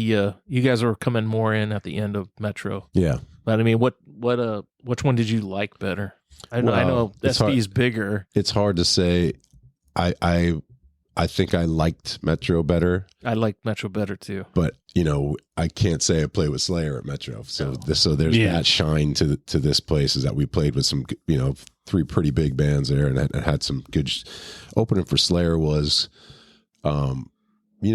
you guys were coming more in at the end of Metro. Yeah, but I mean, which one did you like better? I know SD is bigger. It's hard to say. I think I liked Metro better. I liked Metro better too. But I can't say I played with Slayer at Metro. So there's that shine to this place is that we played with some 3 pretty big bands there and had some good opening for Slayer was, we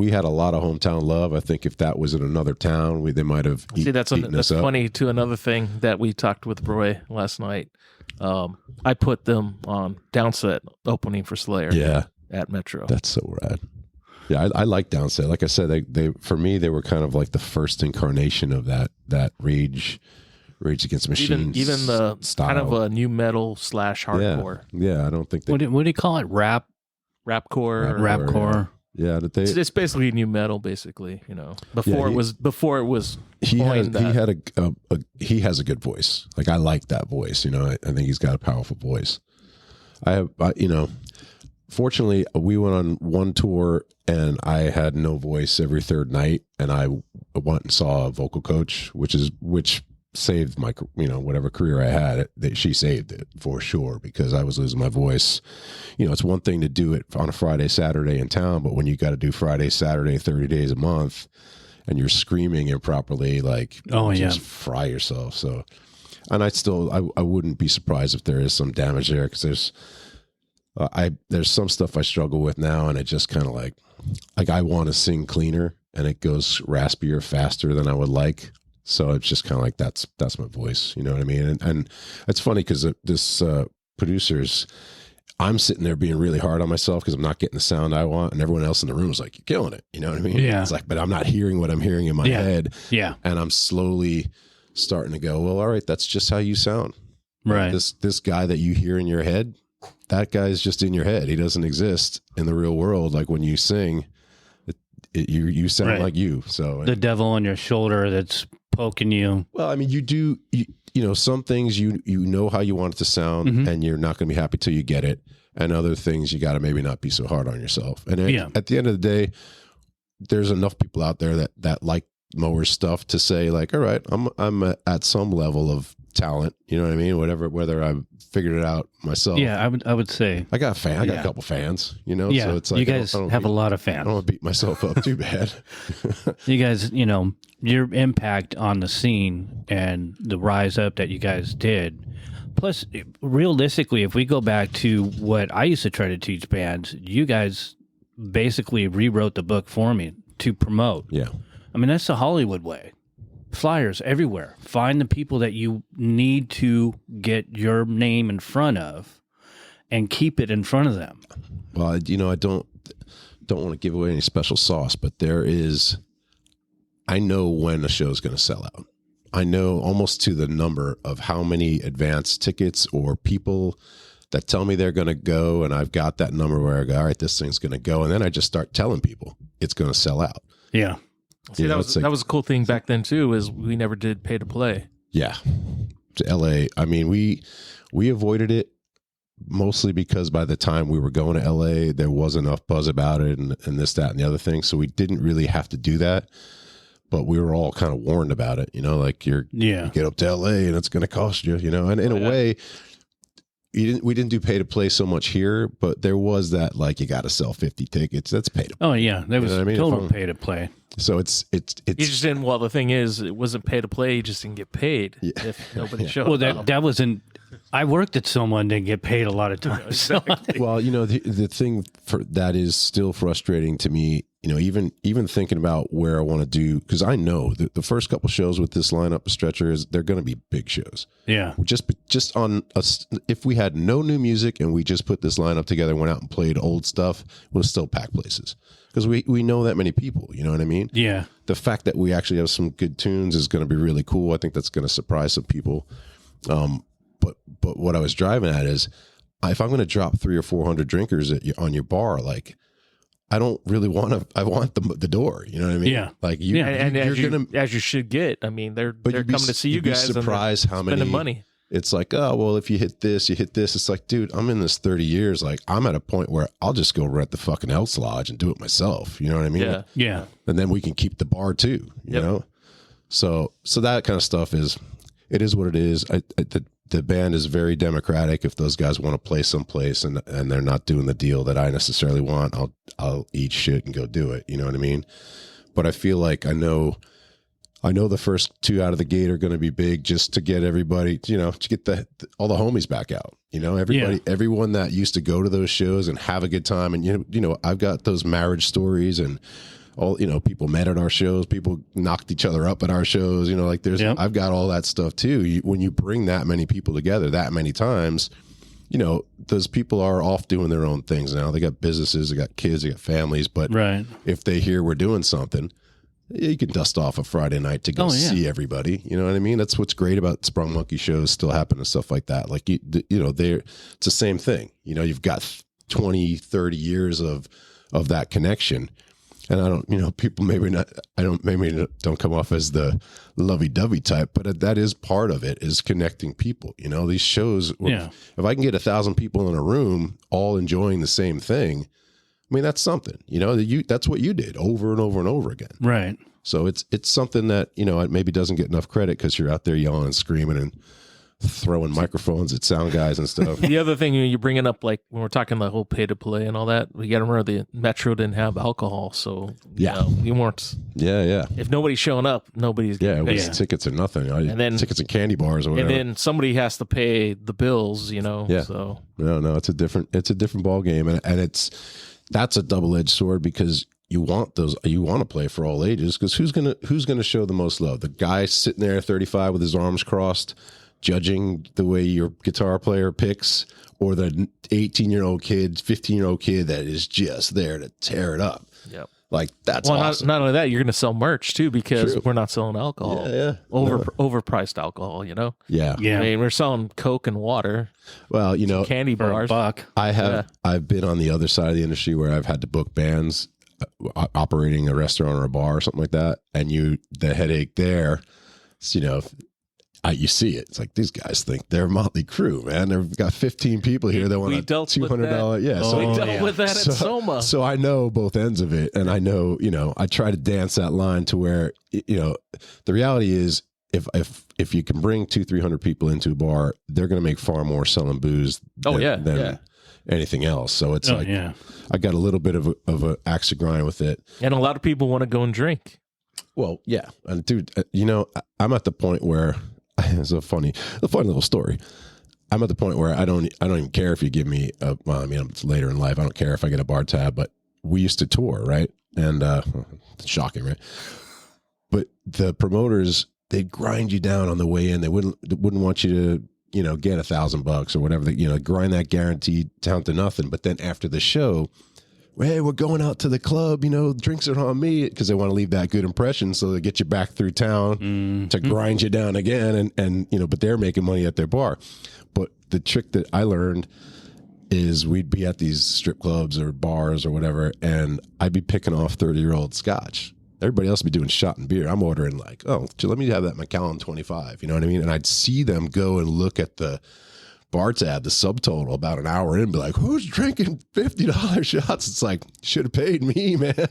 had a lot of hometown love. I think if that was in another town, they might have that's funny too. Another thing that we talked with Roy last night. I put them on Downset opening for Slayer. Yeah. At Metro. That's so rad. Yeah, I like Downset. Like I said, they for me they were kind of like the first incarnation of that Rage Against the Machine. Even the style. Kind of a new metal / hardcore. Yeah, I don't think what do you call it? Rapcore. Rapcore. Yeah, it's basically new metal, basically. Before it was. He has a good voice. Like I like that voice. I think he's got a powerful voice. Fortunately, we went on one tour and I had no voice every third night, and I went and saw a vocal coach, which saved my whatever career I had. She saved it for sure because I was losing my voice. It's one thing to do it on a Friday, Saturday in town, but when you got to do Friday, Saturday, 30 days a month, and you're screaming improperly, like just fry yourself. So, and I wouldn't be surprised if there is some damage there because there's some stuff I struggle with now, and it just kind of like I want to sing cleaner, and it goes raspier faster than I would like. So it's just kind of like that's my voice, you know what I mean? And it's funny because this producers, I'm sitting there being really hard on myself because I'm not getting the sound I want, and everyone else in the room is like, "You're killing it," you know what I mean? Yeah. It's like, but I'm not hearing what I'm hearing in my head. Yeah. And I'm slowly starting to go, well, all right, that's just how you sound, right? This guy that you hear in your head. That guy's just in your head. He doesn't exist in the real world. Like when you sing, you sound like you. So the devil on your shoulder that's poking you. Well, I mean, some things you know how you want it to sound, and you're not going to be happy till you get it. And other things you got to maybe not be so hard on yourself. And at the end of the day, there's enough people out there that like Mower's stuff to say like, all right, I'm at some level of talent, you know what I mean? Whether I've figured it out myself. Yeah, I would say I got a couple fans, So it's like you guys have a lot of fans. I don't want to beat myself up too bad. You guys, your impact on the scene and the rise up that you guys did. Plus, realistically, if we go back to what I used to try to teach bands, you guys basically rewrote the book for me to promote. Yeah. I mean, that's the Hollywood way. Flyers everywhere. Find the people that you need to get your name in front of and keep it in front of them. Well, I don't want to give away any special sauce, but I know when a show is going to sell out. I know almost to the number of how many advance tickets or people that tell me they're going to go, and I've got that number where I go, all right, this thing's going to go, and then I just start telling people it's going to sell out. Yeah. See, that was a cool thing back then too. Is we never did pay to play. Yeah, to LA. I mean, we avoided it mostly because by the time we were going to LA, there was enough buzz about it and this, that, and the other thing. So we didn't really have to do that, but we were all kind of warned about it, like you get up to LA and it's going to cost you, and in a way, we didn't do pay to play so much here, but there was that, like, you got to sell 50 tickets. That's pay to play. Oh yeah. There was total pay to play. So it's You just didn't. Well, the thing is, it wasn't pay to play. You just didn't get paid if nobody showed up. Well, that wasn't. I worked at someone didn't get paid a lot of times. Exactly. Well, the thing for that is still frustrating to me. Even thinking about where I want to do, because I know that the first couple shows with this lineup of Stretchers, they're going to be big shows. Yeah. Just on us, if we had no new music and we just put this lineup together, went out and played old stuff, we'll still pack places because we know that many people. You know what I mean? Yeah. The fact that we actually have some good tunes is going to be really cool. I think that's going to surprise some people. But what I was driving at is, if I'm going to drop 300 or 400 drinkers on your bar, like, I don't really want to. I want the door. You know what I mean? Yeah. Like as you should get. I mean, they're coming to see you guys. Surprised how many money. It's like, oh well, if you hit this, you hit this. It's like, dude, I'm in this 30 years. Like, I'm at a point where I'll just go rent the fucking Elks Lodge and do it myself. You know what I mean? Yeah. Yeah. And then we can keep the bar too. You know. So that kind of stuff is what it is. The band is very democratic. If those guys want to play someplace and they're not doing the deal that I necessarily want, I'll eat shit and go do it. You know what I mean? But I feel like I know the first two out of the gate are going to be big, just to get everybody, to get all the homies back out. Everyone that used to go to those shows and have a good time. And I've got those marriage stories and all, people met at our shows, people knocked each other up at our shows, I've got all that stuff too. When you bring that many people together that many times, those people are off doing their own things now. They got businesses, they got kids, they got families, but if they hear we're doing something, you can dust off a Friday night to go see everybody. You know what I mean? That's what's great about Sprung Monkey shows still happen and stuff like that. Like, it's the same thing. You've got 20, 30 years of that connection. And I don't, people maybe don't come off as the lovey-dovey type, but that is part of it, is connecting people. These shows, if I can get 1,000 people in a room all enjoying the same thing, I mean, that's something. That's what you did over and over and over again. Right. So it's something that, it maybe doesn't get enough credit because you're out there yelling and screaming and throwing microphones at sound guys and stuff. The other thing you're bringing up, like when we're talking the whole pay to play and all that, we got to remember the Metro didn't have alcohol, so you weren't. Yeah. If nobody's showing up, nobody's. Yeah, it was tickets or nothing. And then tickets and candy bars or whatever. And then somebody has to pay the bills. Yeah. So no, it's a different ball game, and that's a double-edged sword because you want to play for all ages, because who's gonna show the most love? The guy sitting there 35 with his arms crossed, judging the way your guitar player picks, or the 18-year-old kid, 15-year-old kid that is just there to tear it up. Yep. Like, that's awesome. Not only that, you're going to sell merch too, because we're not selling alcohol. Yeah. Overpriced alcohol, Yeah. I mean, we're selling Coke and water. Well, candy bars. I've been on the other side of the industry where I've had to book bands operating a restaurant or a bar or something like that, and the headache there, you see it. It's like, these guys think they're Motley Crue, man. They've got 15 people here. They want a $200. Yeah, we dealt with that at Soma. So I know both ends of it, and I know, I try to dance that line to where, the reality is, if you can bring 200-300 people into a bar, they're going to make far more selling booze than anything else. So it's I got a little bit of a axe to grind with it, and a lot of people want to go and drink. Well, yeah, and dude, I'm at the point where. It's a funny little story. I'm at the point where I don't even care if you give me it's later in life. I don't care if I get a bar tab, but we used to tour, right? And it's shocking, right? But the promoters, they'd grind you down on the way in. They wouldn't want you to, get $1,000 or whatever. Grind that guaranteed down to nothing. But then after the show, hey, we're going out to the club, drinks are on me, because they want to leave that good impression, so they get you back through town to grind you down again, and but they're making money at their bar. But the trick that I learned is we'd be at these strip clubs or bars or whatever, and I'd be picking off 30-year-old scotch. Everybody else would be doing shot and beer. I'm ordering let me have that Macallan 25, you know what I mean? And I'd see them go and look at the bar tab, the subtotal about an hour in, be like, who's drinking $50 shots? It's like, should have paid me, man.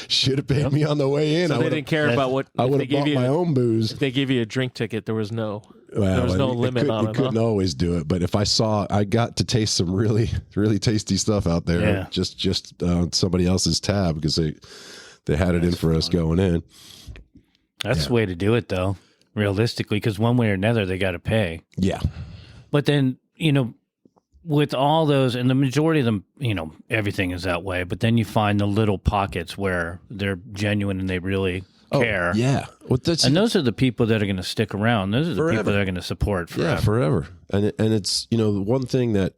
Should have paid me on the way in. So they didn't care about what I would have bought my own booze. If they gave you a drink ticket, there was no limit on it. You couldn't always do it, but if I got to taste some really, really tasty stuff out there, just somebody else's tab because they had it in for us going in. That's the way to do it, though, realistically, because one way or another, they got to pay. Yeah. But then, with all those, and the majority of them, everything is that way, but then you find the little pockets where they're genuine and they really care. Yeah. And those are the people that are going to stick around. Those are the forever. people that are going to support forever. Yeah, forever. And it's, the one thing that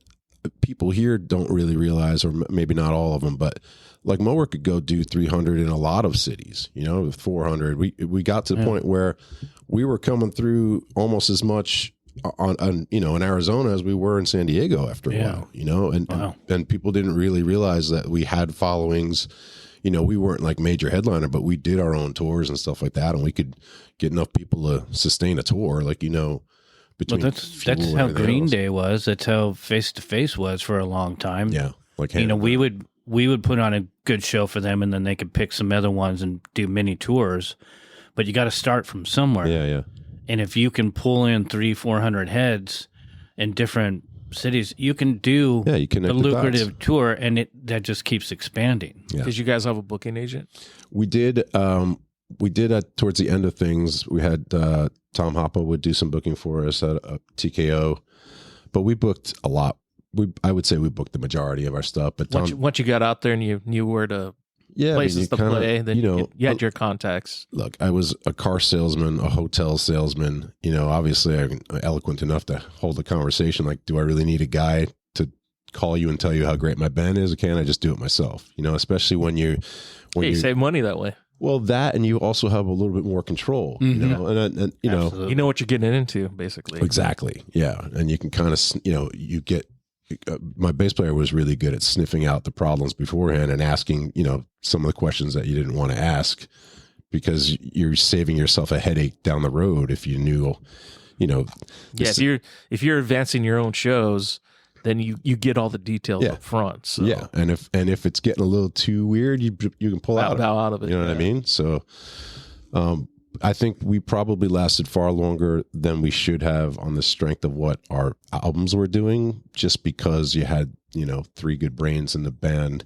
people here don't really realize, or maybe not all of them, but like Mower could go do 300 in a lot of cities, 400. We got to the point where we were coming through almost as much on in Arizona as we were in San Diego after a while, and people didn't really realize that we had followings. We weren't like major headliner, but we did our own tours and stuff like that, and we could get enough people to sustain a tour, between that's how Green Day was. That's how Face to Face was for a long time. Yeah, we would put on a good show for them, and then they could pick some other ones and do mini tours. But you got to start from somewhere. Yeah. And if you can pull in 300-400 heads in different cities, you can do you a lucrative tour, and that just keeps expanding. Yeah. Did you guys have a booking agent? We did. We did towards the end of things. We had Tom Hoppa would do some booking for us at TKO, but we booked a lot. I would say we booked the majority of our stuff. But once you got out there and you knew where to places to play, then you had your contacts. Look, I was a car salesman, a hotel salesman. Obviously I'm eloquent enough to hold a conversation. Like, do I really need a guy to call you and tell you how great my band is? Or can I just do it myself? Especially when you save money that way. Well, that, and you also have a little bit more control, and you know what you're getting into, basically. Exactly. Yeah. And you can kind of, you get, my bass player was really good at sniffing out the problems beforehand and asking, some of the questions that you didn't want to ask, because you're saving yourself a headache down the road if you knew, if you're advancing your own shows, then you get all the details up front. So. Yeah, and if it's getting a little too weird, you can pull out of it. You know what I mean? So, I think we probably lasted far longer than we should have on the strength of what our albums were doing, just because you had, three good brains in the band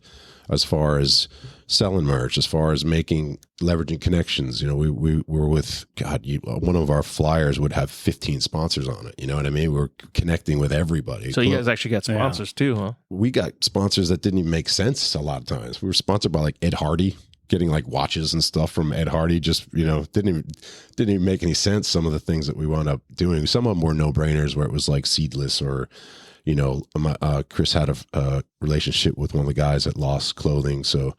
as far as selling merch, as far as leveraging connections. We were with, one of our flyers would have 15 sponsors on it. You know what I mean? We're connecting with everybody. So you guys actually got sponsors too, huh? We got sponsors that didn't even make sense a lot of times. We were sponsored by like Ed Hardy, getting like watches and stuff from Ed Hardy. Just, didn't even make any sense. Some of the things that we wound up doing, some of them were no brainers, where it was like Seedless, or, Chris had a relationship with one of the guys at Lost Clothing. So,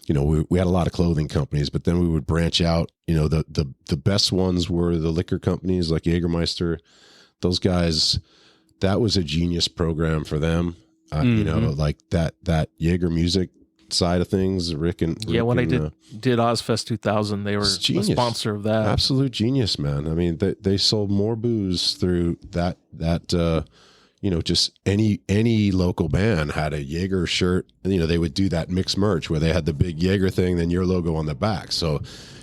we had a lot of clothing companies, but then we would branch out. The best ones were the liquor companies like Jägermeister. Those guys, that was a genius program for them. Like that Jaeger music side of things, Rick when I did Ozfest 2000, they were a sponsor of that. Absolute genius, man. I mean, they sold more booze through that just any local band had a Jaeger shirt. They would do that mixed merch where they had the big Jaeger thing, then your logo on the back. So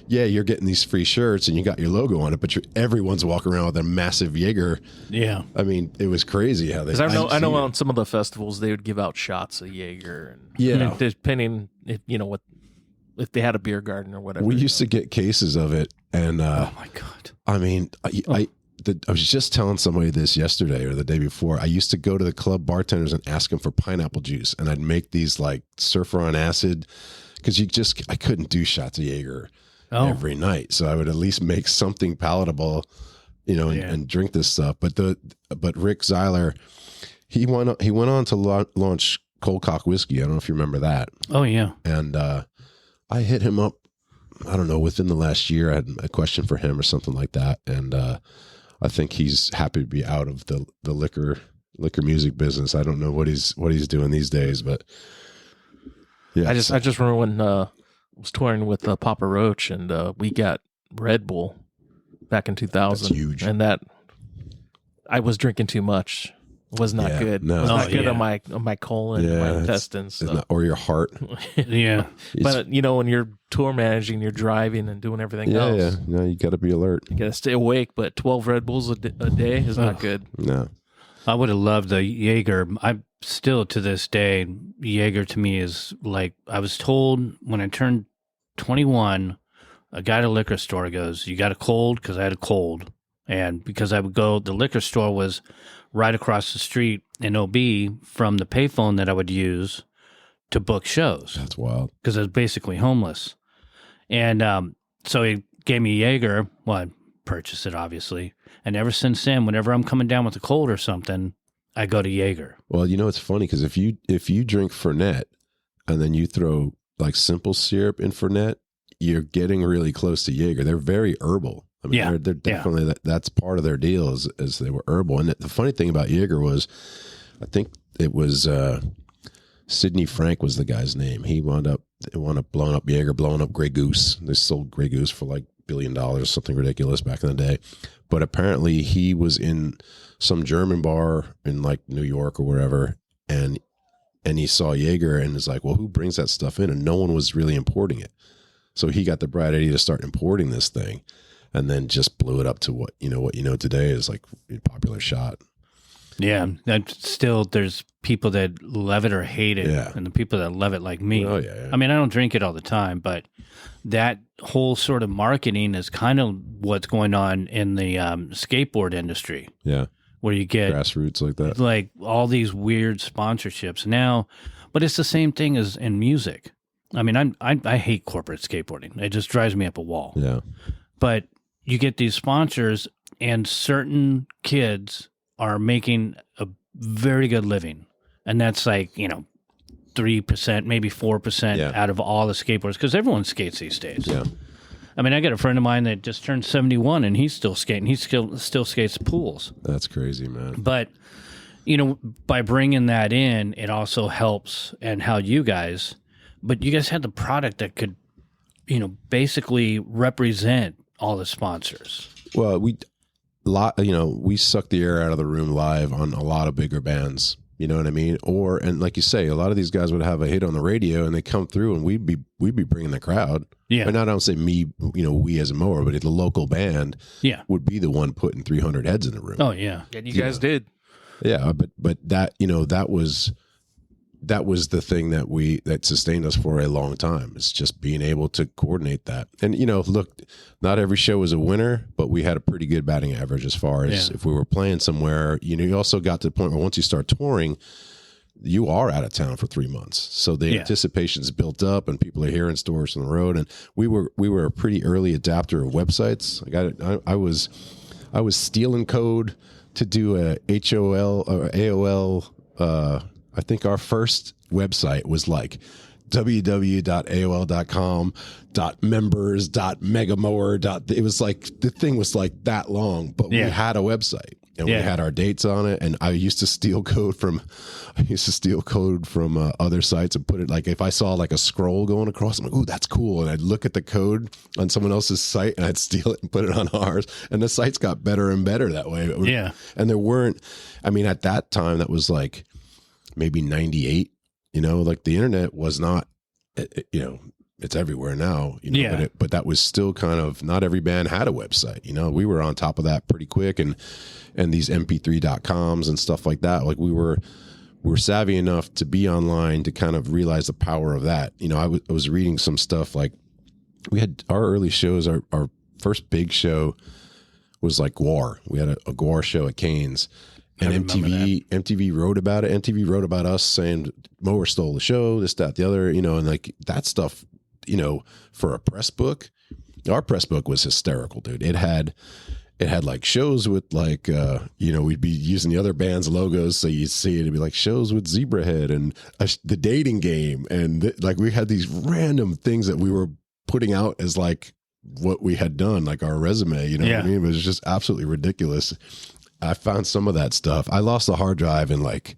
you're getting these free shirts and you got your logo on it, but everyone's walking around with a massive Jaeger. Yeah. I mean, it was crazy how they. Because I know on some of the festivals they would give out shots of Jaeger, and depending if they had a beer garden or whatever. We used to get cases of it, and oh my God. I mean, I was just telling somebody this yesterday or the day before. I used to go to the club bartenders and ask them for pineapple juice, and I'd make these like Surfer on acid, because I couldn't do shots of Jaeger every night. So I would at least make something palatable, and drink this stuff. But Rick Zeiler, he went on to launch Cold Cock Whiskey. I don't know if you remember that. Oh yeah. And I hit him up, I don't know, within the last year. I had a question for him or something like that, and I think he's happy to be out of the liquor music business. I don't know what he's doing these days, but yeah. I just remember when I was touring with Papa Roach, and we got Red Bull back in 2000. That's huge. And that I was drinking too much. was not Yeah, good. no. It was not Oh, good yeah. on my colon, my intestines. So. Or your heart. Yeah. But when you're tour managing, you're driving and doing everything Yeah, else. yeah. No, you got to be alert. You gotta stay awake. But 12 Red Bulls a day is not good. No. I would have loved the Jaeger. I still, to this day, Jaeger to me is like, I was told when I turned 21, a guy at a liquor store goes, "You got a cold?" Because I had a cold. And because I would go, the liquor store was right across the street in OB from the payphone that I would use to book shows. That's wild. Because I was basically homeless. And so he gave me Jaeger. Well, I purchased it, obviously. And ever since then, whenever I'm coming down with a cold or something, I go to Jaeger. Well, it's funny because if you drink Fernet and then you throw like simple syrup in Fernet, you're getting really close to Jaeger. They're very herbal. I mean, Yeah. they're definitely that's part of their deal is they were herbal. And the funny thing about Jaeger was, I think it was Sidney Frank was the guy's name. He wound up blowing up Jaeger, blowing up Grey Goose. They sold Grey Goose for like $1 billion, something ridiculous back in the day. But apparently he was in some German bar in like New York or wherever, and he saw Jaeger and was like, well, who brings that stuff in? And no one was really importing it. So he got the bright idea to start importing this thing, and then just blew it up to what you know today is like a popular shot. Yeah. And still, there's people that love it or hate it. Yeah. And the people that love it like me. Oh, yeah. I mean, I don't drink it all the time, but that whole sort of marketing is kind of what's going on in the skateboard industry. Yeah. Where you get Grassroots like that. like all these weird sponsorships now, but it's the same thing as in music. I mean, I hate corporate skateboarding. It just drives me up a wall. Yeah. But you get these sponsors, and certain kids are making a very good living, and that's like 3%, maybe 4% out of all the skateboarders, because everyone skates these days. Yeah. I mean, I got a friend of mine that just turned 71, and he's still skating. He still skates pools. That's crazy, man. But, by bringing that in, it also helps, and how you guys had the product that could, basically represent all the sponsors. Well, we suck the air out of the room live on a lot of bigger bands. You know what I mean? And like you say, a lot of these guys would have a hit on the radio and they come through and we'd be bringing the crowd. Yeah. And I don't say me, we as a Mower, but the local band would be the one putting 300 heads in the room. Oh, yeah. And you guys did. Yeah. But that, that was the thing that sustained us for a long time. It's just being able to coordinate that. And, look, not every show was a winner, but we had a pretty good batting average as far as if we were playing somewhere. You also got to the point where once you start touring, you are out of town for 3 months. So the anticipation's built up and people are hearing stories on the road. And we were a pretty early adapter of websites. I was stealing code to do a HOL or AOL, I think our first website was like www.aol.com.members.megamower. It was like, the thing was like that long, but we had a website and we had our dates on it. And I used to steal code from other sites and put it, like, if I saw like a scroll going across, I'm like, ooh, that's cool. And I'd look at the code on someone else's site and I'd steal it and put it on ours. And the sites got better and better that way. Yeah. And there weren't, at that time, that was like, maybe 98, like the internet was not, it's everywhere now, but that was still kind of, not every band had a website, we were on top of that pretty quick, and these mp3.coms and stuff like that. Like we were savvy enough to be online to kind of realize the power of that. I was reading some stuff, like we had our early shows, our first big show was like Gwar. We had a Gwar show at Cain's. And MTV wrote about it. MTV wrote about us saying Mower stole the show, this, that, the other, and like that stuff, for a press book, our press book was hysterical, dude. It had like shows with like, we'd be using the other band's logos. So you'd see it'd be like shows with Zebrahead and the dating game. And like we had these random things that we were putting out as like what we had done, like our resume, what I mean? It was just absolutely ridiculous. I found some of that stuff. I lost a hard drive in like,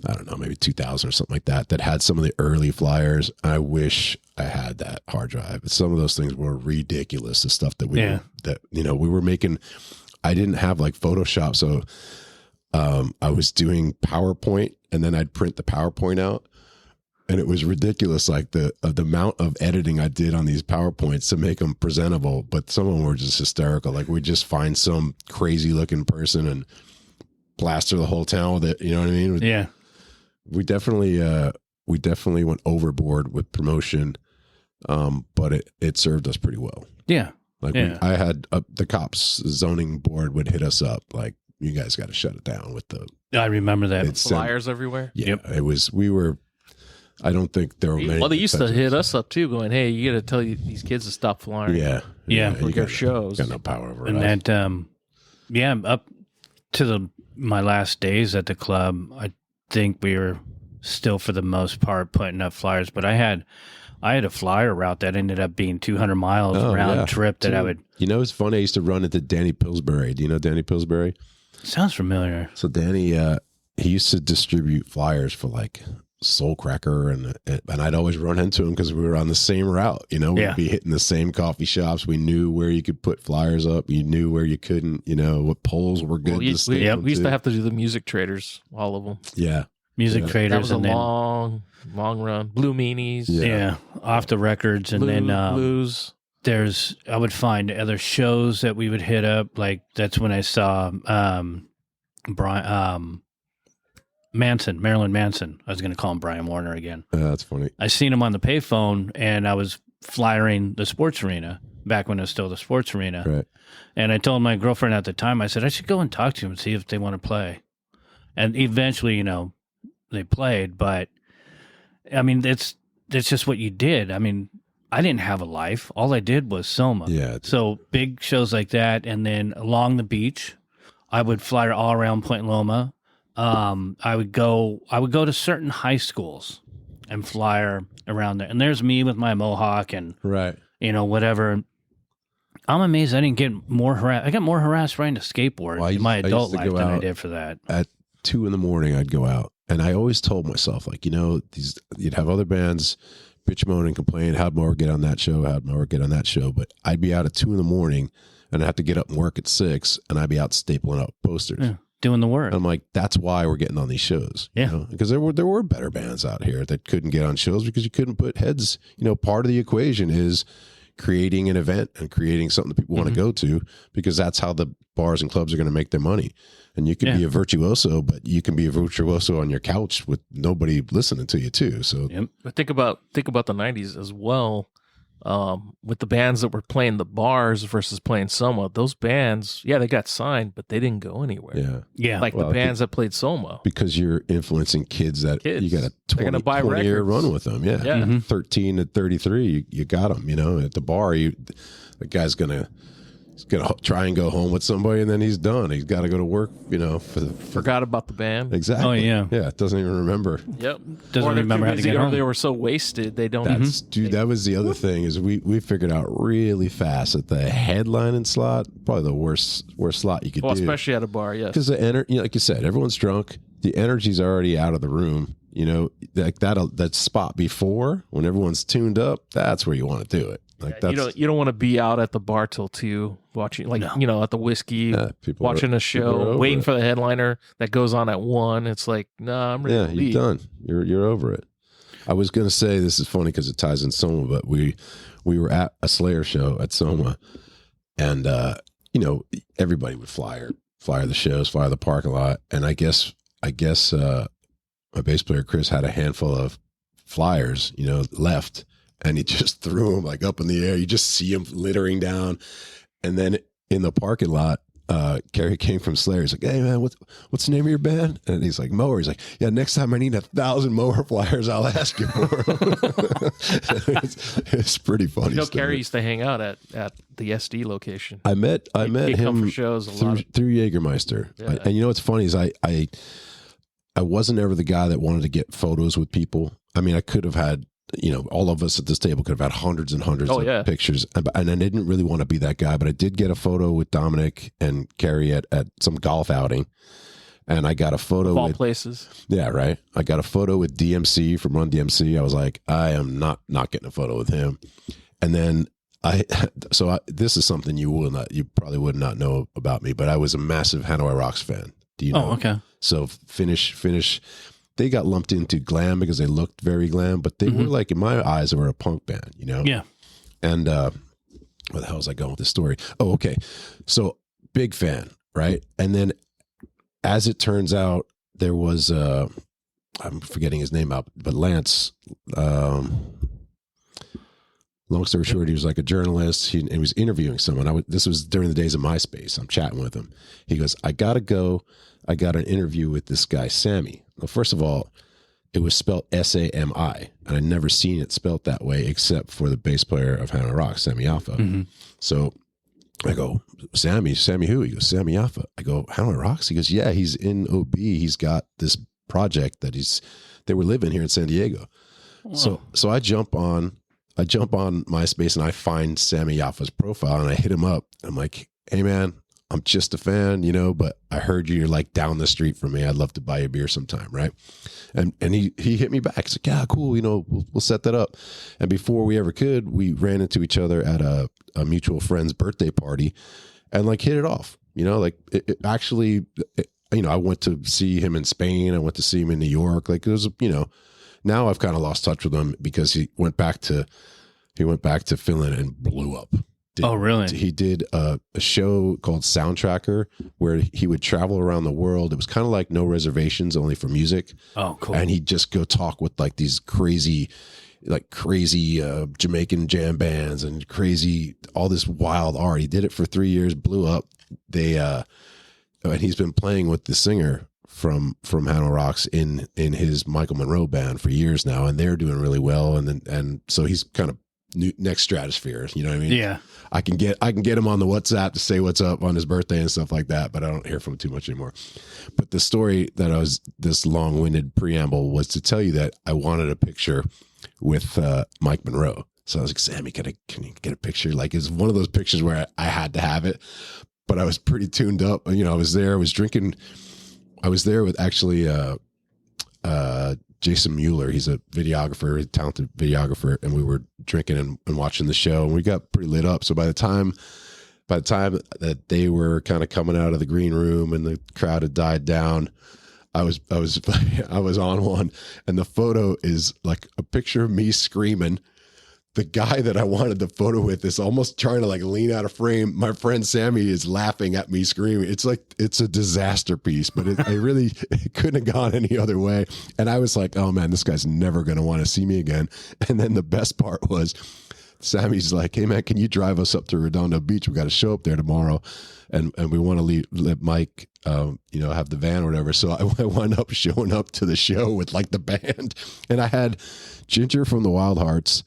I don't know, maybe 2000 or something like that had some of the early flyers. I wish I had that hard drive. Some of those things were ridiculous. The stuff that we were making. I didn't have like Photoshop. So I was doing PowerPoint, and then I'd print the PowerPoint out. And it was ridiculous, like the amount of editing I did on these PowerPoints to make them presentable. But some of them were just hysterical. Like we'd just find some crazy looking person and plaster the whole town with it. You know what I mean? Yeah. We definitely went overboard with promotion, but it served us pretty well. Yeah. Like I had the cops zoning board would hit us up like, you guys got to shut it down with the. I remember that. Flyers everywhere. Yeah, Yep. it was. We were. I don't think there were many. Well, they used to hit us up too, going, "Hey, you got to tell these kids to stop flying." Yeah. For their shows. Got no power over and us. that, up to my last days at the club, I think we were still, for the most part, putting up flyers. But I had a flyer route that ended up being 200 miles round trip that I would. You know, it's funny. I used to run into Danny Pillsbury. Do you know Danny Pillsbury? Sounds familiar. So Danny, he used to distribute flyers for like Soul Cracker, and I'd always run into him because we were on the same route. You know, we'd be hitting the same coffee shops. We knew where you could put flyers up. You knew where you couldn't. You know what poles were good to stand. We used to have to do the Music Traders, all of them. Yeah, Music Traders. That was a long run. Blue Meanies. Yeah, off the records, and then blues. I would find other shows that we would hit up. Like that's when I saw Marilyn Manson. I was going to call him Brian Warner again. That's funny. I seen him on the payphone, and I was flyering the sports arena back when it was still the sports arena. Right. And I told my girlfriend at the time, I said, I should go and talk to him and see if they want to play. And eventually, they played. But, I mean, it's just what you did. I mean, I didn't have a life. All I did was Soma. Yeah. So big shows like that, and then along the beach, I would fly all around Point Loma. I would go to certain high schools and flyer around there. And there's me with my mohawk and whatever. I'm amazed I didn't get more harassed. I got more harassed riding a skateboard in my adult life than I did for that. At 2 a.m, I'd go out, and I always told myself, like, you'd have other bands bitch, moan, and complain. How'd Mower get on that show? How'd Mower get on that show? But I'd be out at 2 a.m, and I'd have to get up and work at 6, and I'd be out stapling up posters. Yeah. Doing the work. And I'm like, that's why we're getting on these shows. Yeah. Because there were better bands out here that couldn't get on shows because you couldn't put heads. Part of the equation is creating an event and creating something that people want to go to, because that's how the bars and clubs are going to make their money. And you can be a virtuoso, but you can be a virtuoso on your couch with nobody listening to you too. So But think about the 90s as well. With the bands that were playing the bars versus playing Soma, those bands, they got signed, but they didn't go anywhere. Yeah. Like the bands that played Soma. Because you're influencing kids you got a 20-year run with them. Yeah. Yeah. 13 to 33, you got them, at the bar. The guy's going to try and go home with somebody, and then he's done. He's got to go to work, Forgot about the band. Exactly. Oh, yeah. Yeah, doesn't even remember. Yep. Doesn't remember how to get home. They were so wasted, they don't. That was the other thing, is we figured out really fast that the headlining slot, probably the worst slot you could do. Especially at a bar, yes. Because the energy, like you said, everyone's drunk. The energy's already out of the room. Like that spot before, when everyone's tuned up, that's where you want to do it. Like you don't want to be out at the bar till 2 watching, at the whiskey, watching a show, waiting for the headliner that goes on at 1. It's like, I'm ready to leave. You're done. You're over it. I was going to say, this is funny because it ties in Soma, but we were at a Slayer show at Soma, and everybody would flyer the shows, flyer the parking lot, and I guess my bass player Chris had a handful of flyers, left. And he just threw them like up in the air. You just see them littering down. And then in the parking lot, Kerry came from Slayer. He's like, hey, man, what's the name of your band? And he's like, Mower. He's like, yeah, next time I need 1,000 Mower flyers, I'll ask you for them. It's pretty funny. Kerry used to hang out at the SD location. I met him for shows through Jägermeister. Yeah. And what's funny is I wasn't ever the guy that wanted to get photos with people. I mean, I could have had, all of us at this table could have had hundreds and hundreds of pictures. And I didn't really want to be that guy, but I did get a photo with Dominic and Carrie at some golf outing. And I got a photo of all with places. Yeah, right. I got a photo with DMC from Run DMC. I was like, I am not getting a photo with him. And then this is something you probably would not know about me, but I was a massive Hanoi Rocks fan. Do you know? Oh, okay. So Finish. They got lumped into glam because they looked very glam, but they were like, in my eyes, they were a punk band, you know? Yeah. And where the hell was I going with this story? Oh, okay. So big fan, right? And then as it turns out, there was, I'm forgetting his name out, but Lance, long story short, he was like a journalist. He was interviewing someone. This was during the days of MySpace. I'm chatting with him. He goes, I got to go. I got an interview with this guy, Sammy. Well, first of all, it was spelled Sami, and I'd never seen it spelled that way except for the bass player of Hannah Rock, Sammy Alpha. Mm-hmm. So I go, Sammy who? He goes, Sammy Alpha. I go, Hannah Rocks? He goes, yeah, he's in OB. He's got this project that they were living here in San Diego. Wow. So I jump on MySpace and I find Sammy Alpha's profile and I hit him up. I'm like, hey man, I'm just a fan, you know, but I heard you're like down the street from me. I'd love to buy you a beer sometime, right? And he hit me back. He's like, yeah, cool, you know, we'll set that up. And before we ever could, we ran into each other at a mutual friend's birthday party and like hit it off, you know, like it actually, you know, I went to see him in Spain. I went to see him in New York. Like it was, you know, now I've kind of lost touch with him because he went back to Finland and blew up. Oh, really? He did a show called Soundtracker where he would travel around the world. It was kind of like No Reservations, only for music. Oh, cool. And he'd just go talk with like these crazy Jamaican jam bands and all this wild art. He did it for 3 years, blew up. And he's been playing with the singer from Hannah Rocks in his Michael Monroe band for years now, and they're doing really well. And so he's kind of next stratosphere, you know what I mean? Yeah. I can get him on the WhatsApp to say what's up on his birthday and stuff like that, but I don't hear from him too much anymore. But the story that this long-winded preamble was to tell you that I wanted a picture with Mike Monroe. So I was like, Sammy, can you get a picture? Like, it's one of those pictures where I had to have it, but I was pretty tuned up. You know, I was there with actually Jason Mueller. He's a videographer, a talented videographer, and we were drinking and watching the show, and we got pretty lit up. So by the time that they were kind of coming out of the green room and the crowd had died down, I was on one, and the photo is like a picture of me screaming. The guy that I wanted the photo with is almost trying to like lean out of frame. My friend Sammy is laughing at me screaming. It's like, it's a disaster piece, but it couldn't have gone any other way. And I was like, oh man, this guy's never going to want to see me again. And then the best part was Sammy's like, hey man, can you drive us up to Redondo Beach? We got to show up there tomorrow. And we want to let Mike, have the van or whatever. So I wound up showing up to the show with like the band, and I had Ginger from the Wild Hearts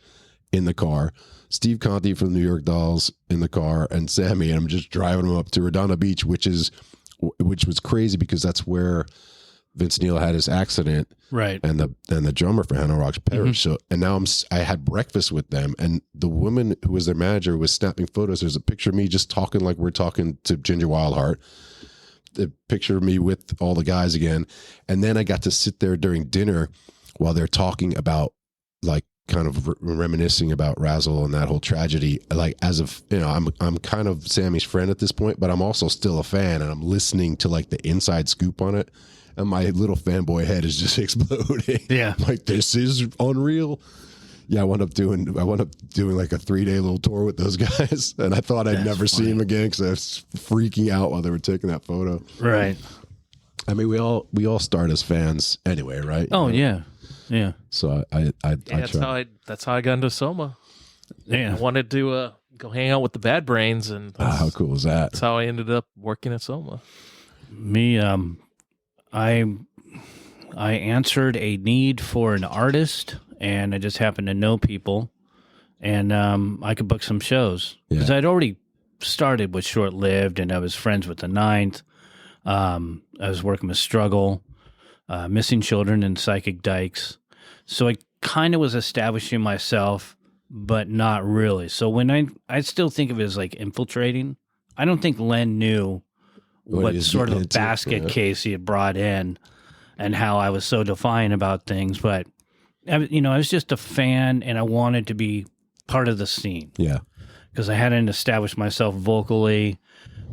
in the car, Steve Conti from the New York Dolls in the car, and Sammy. And I'm just driving them up to Redondo Beach, which was crazy because that's where Vince Neil had his accident, right? And the drummer for Hannah Rocks perished. Mm-hmm. So, and now I had breakfast with them, and the woman who was their manager was snapping photos. There's a picture of me just talking like we're talking to Ginger Wildheart. The picture of me with all the guys again, and then I got to sit there during dinner while they're talking about like kind of reminiscing about Razzle and that whole tragedy. Like, as of, you know, I'm kind of Sammy's friend at this point, but I'm also still a fan, and I'm listening to like the inside scoop on it, and my little fanboy head is just exploding. Yeah. Like, this is unreal. Yeah, I wound up doing like a 3-day little tour with those guys, and I thought I'd never see him again because I was freaking out while they were taking that photo. Right. I mean, we all start as fans anyway, right? Oh, yeah. Yeah. So that's how I got into Soma. Yeah. I wanted to go hang out with the Bad Brains, and how cool is that? That's how I ended up working at Soma. Me, I answered a need for an artist, and I just happened to know people, and I could book some shows because I'd already started with Short Lived, and I was friends with the Ninth. I was working with Struggle, Missing Children, and Psychic Dykes. So I kind of was establishing myself, but not really. So when I still think of it as like infiltrating. I don't think Len knew what sort of basket case he had brought in and how I was so defiant about things. But, I was just a fan, and I wanted to be part of the scene. Yeah. Because I hadn't established myself vocally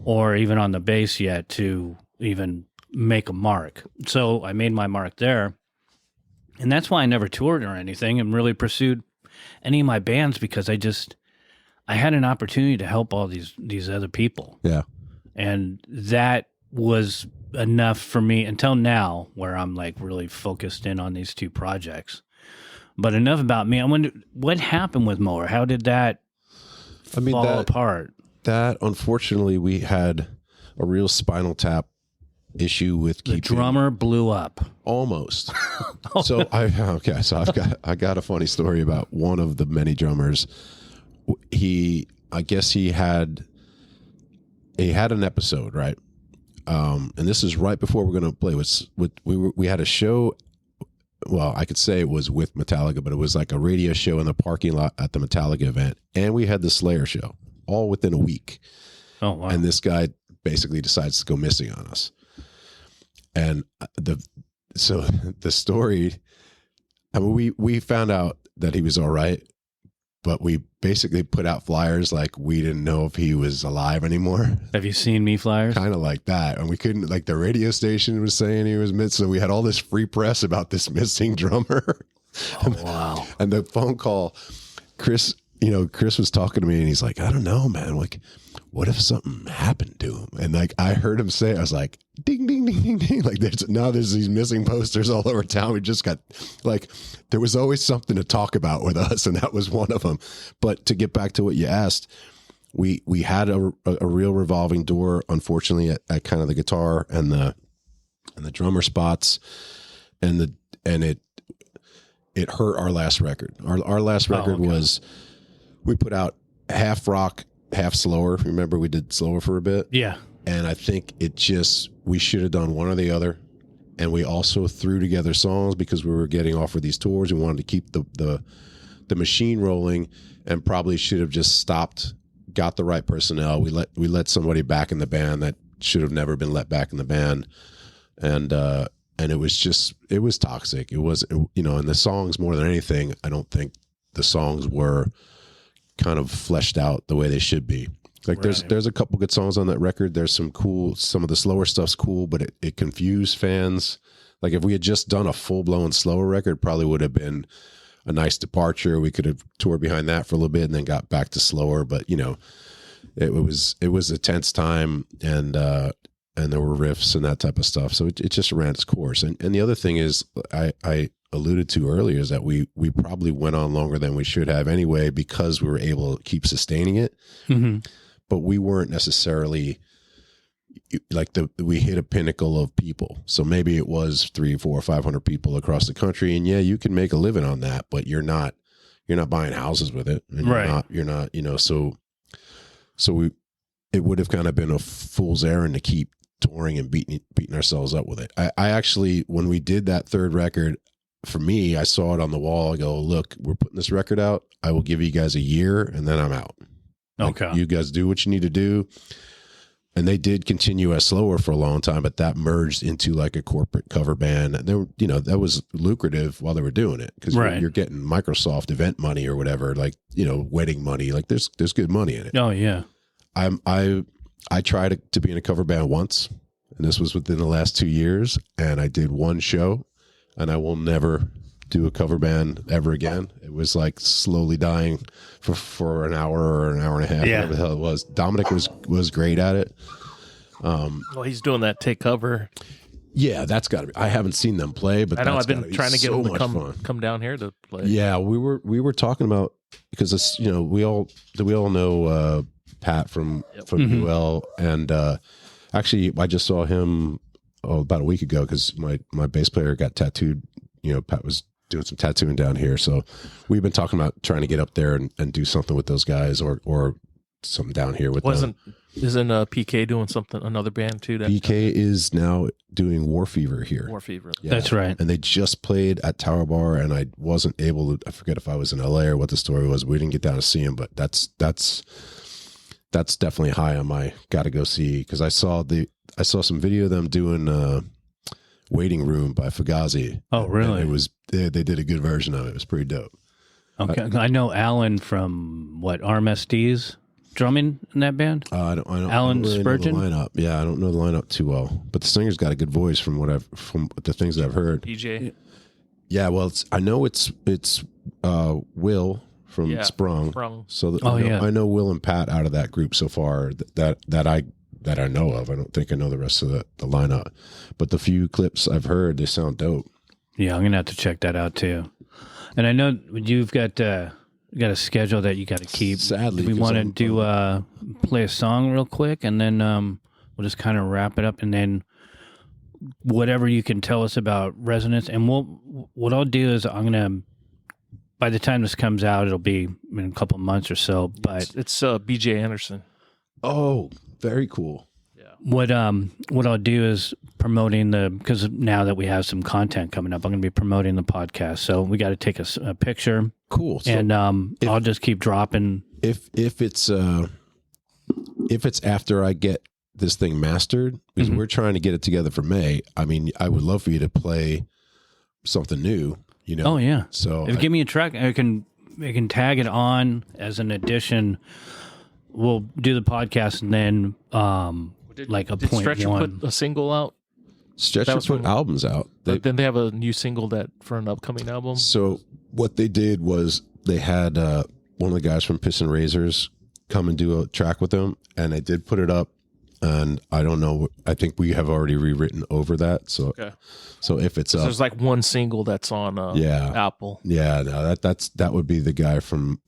or even on the bass yet to even make a mark. So I made my mark there. And that's why I never toured or anything and really pursued any of my bands, because I had an opportunity to help all these other people. Yeah. And that was enough for me until now, where I'm like really focused in on these two projects. But enough about me. I wonder what happened with Mower. How did that fall apart? That, unfortunately, we had a real Spinal Tap issue with the drummer blew up. Almost. So I got a funny story about one of the many drummers. I guess he had an episode, right? And this is right before we're going to play. We had a show. Well, I could say it was with Metallica, but it was like a radio show in the parking lot at the Metallica event, and we had the Slayer show, all within a week. Oh, wow. And this guy basically decides to go missing on us. And the story, I mean, we found out that he was all right, but we basically put out flyers like we didn't know if he was alive anymore. Have you seen me flyers? Kind of like that. And we couldn't, like, the radio station was saying he was missing. So we had all this free press about this missing drummer. Oh, wow. And the phone call, Chris was talking to me and he's like, I don't know, man. Like, what if something happened to him? And like, I heard him say, I was like, ding, ding, ding, ding, ding. Like there's these missing posters all over town. We just got like, there was always something to talk about with us. And that was one of them. But to get back to what you asked, we had a real revolving door, unfortunately, at kind of the guitar and the drummer spots, and it hurt our last record. Our last record was, we put out half rock, half slower. Remember, we did slower for a bit. Yeah. And I think we should have done one or the other. And we also threw together songs because we were getting offered these tours. We wanted to keep the machine rolling, and probably should have just stopped, got the right personnel. We let somebody back in the band that should have never been let back in the band. And it was toxic. It was, and the songs, more than anything, I don't think the songs were kind of fleshed out the way they should be. Like there's a couple good songs on that record. There's some of the slower stuff's cool, but it confused fans. Like if we had just done a full blown slower record, probably would have been a nice departure. We could have toured behind that for a little bit and then got back to slower. But it was a tense time, and there were riffs and that type of stuff. So it just ran its course. And the other thing is, I alluded to earlier, is that we probably went on longer than we should have anyway, because we were able to keep sustaining it. Mm-hmm. But we weren't necessarily like we hit a pinnacle of people. So maybe it was 300, 400, 500 people across the country. And yeah, you can make a living on that, but you're not buying houses with it. And you're not, it would have kind of been a fool's errand to keep touring and beating ourselves up with it. I actually, when we did that third record, for me, I saw it on the wall. I go, look, we're putting this record out. I will give you guys a year and then I'm out. Okay. You guys do what you need to do. And they did continue as slower for a long time, but that merged into like a corporate cover band. And they were, that was lucrative while they were doing it, because you're getting Microsoft event money or whatever, like, wedding money. Like there's good money in it. Oh yeah. I tried to be in a cover band once, and this was within the last 2 years, and I did one show, and I will never do a cover band ever again. It was like slowly dying for an hour or an hour and a half, whatever the hell it was. Dominic was great at it. Well, he's doing that take cover. Yeah, that's got to be. I haven't seen them play, but I know I've been trying to get so them to come down here to play. Yeah, we were talking about, because it's, we all know Pat from UL, and actually I just saw him about a week ago, because my bass player got tattooed. Pat was doing some tattooing down here, so we've been talking about trying to get up there and do something with those guys, or something down here with them. Isn't PK doing something, another band too? PK is now doing War Fever here. War Fever. Yeah. That's right. And they just played at Tower Bar, and I wasn't able to, I forget if I was in LA or what the story was. We didn't get down to see him, but that's definitely high on my gotta go see, because I saw some video of them doing Waiting Room by Fugazi. Oh, really? And it was, they did a good version of it. It was pretty dope. Okay. I know Alan from RMSDs. drumming in that band? I don't Alan really Spurgeon? know the lineup. Yeah, I don't know the lineup too well, but the singer's got a good voice from the things that I've heard. DJ. Yeah, well, I know it's Will from Sprung. So I know Will and Pat out of that group so far that I know of. I don't think I know the rest of the lineup, but the few clips I've heard, they sound dope. Yeah, I'm gonna have to check that out too. And I know you've got a schedule that you got to keep. Sadly, do we want to play a song real quick, and then we'll just kind of wrap it up, and then whatever you can tell us about Resonance. And what I'll do is I'm gonna. By the time this comes out, it'll be in a couple of months or so. But it's BJ Anderson. Oh, very cool. What I'll do is promoting because now that we have some content coming up, I'm going to be promoting the podcast. So we got to take a picture. Cool. So and I'll just keep dropping. If it's after I get this thing mastered, because we're trying to get it together for May. I mean, I would love for you to play something new. You know. Oh yeah. So give me a track, I can tag it on as an addition. We'll do the podcast and then Did point Stretcher one. put a single out? Stretcher put albums out. But then they have a new single for an upcoming album. So what they did was they had one of the guys from Piss and Razors come and do a track with them, and they did put it up. And I don't know. I think we have already rewritten over that. So, so if it's there's like one single that's on Apple. Yeah, no, that would be the guy from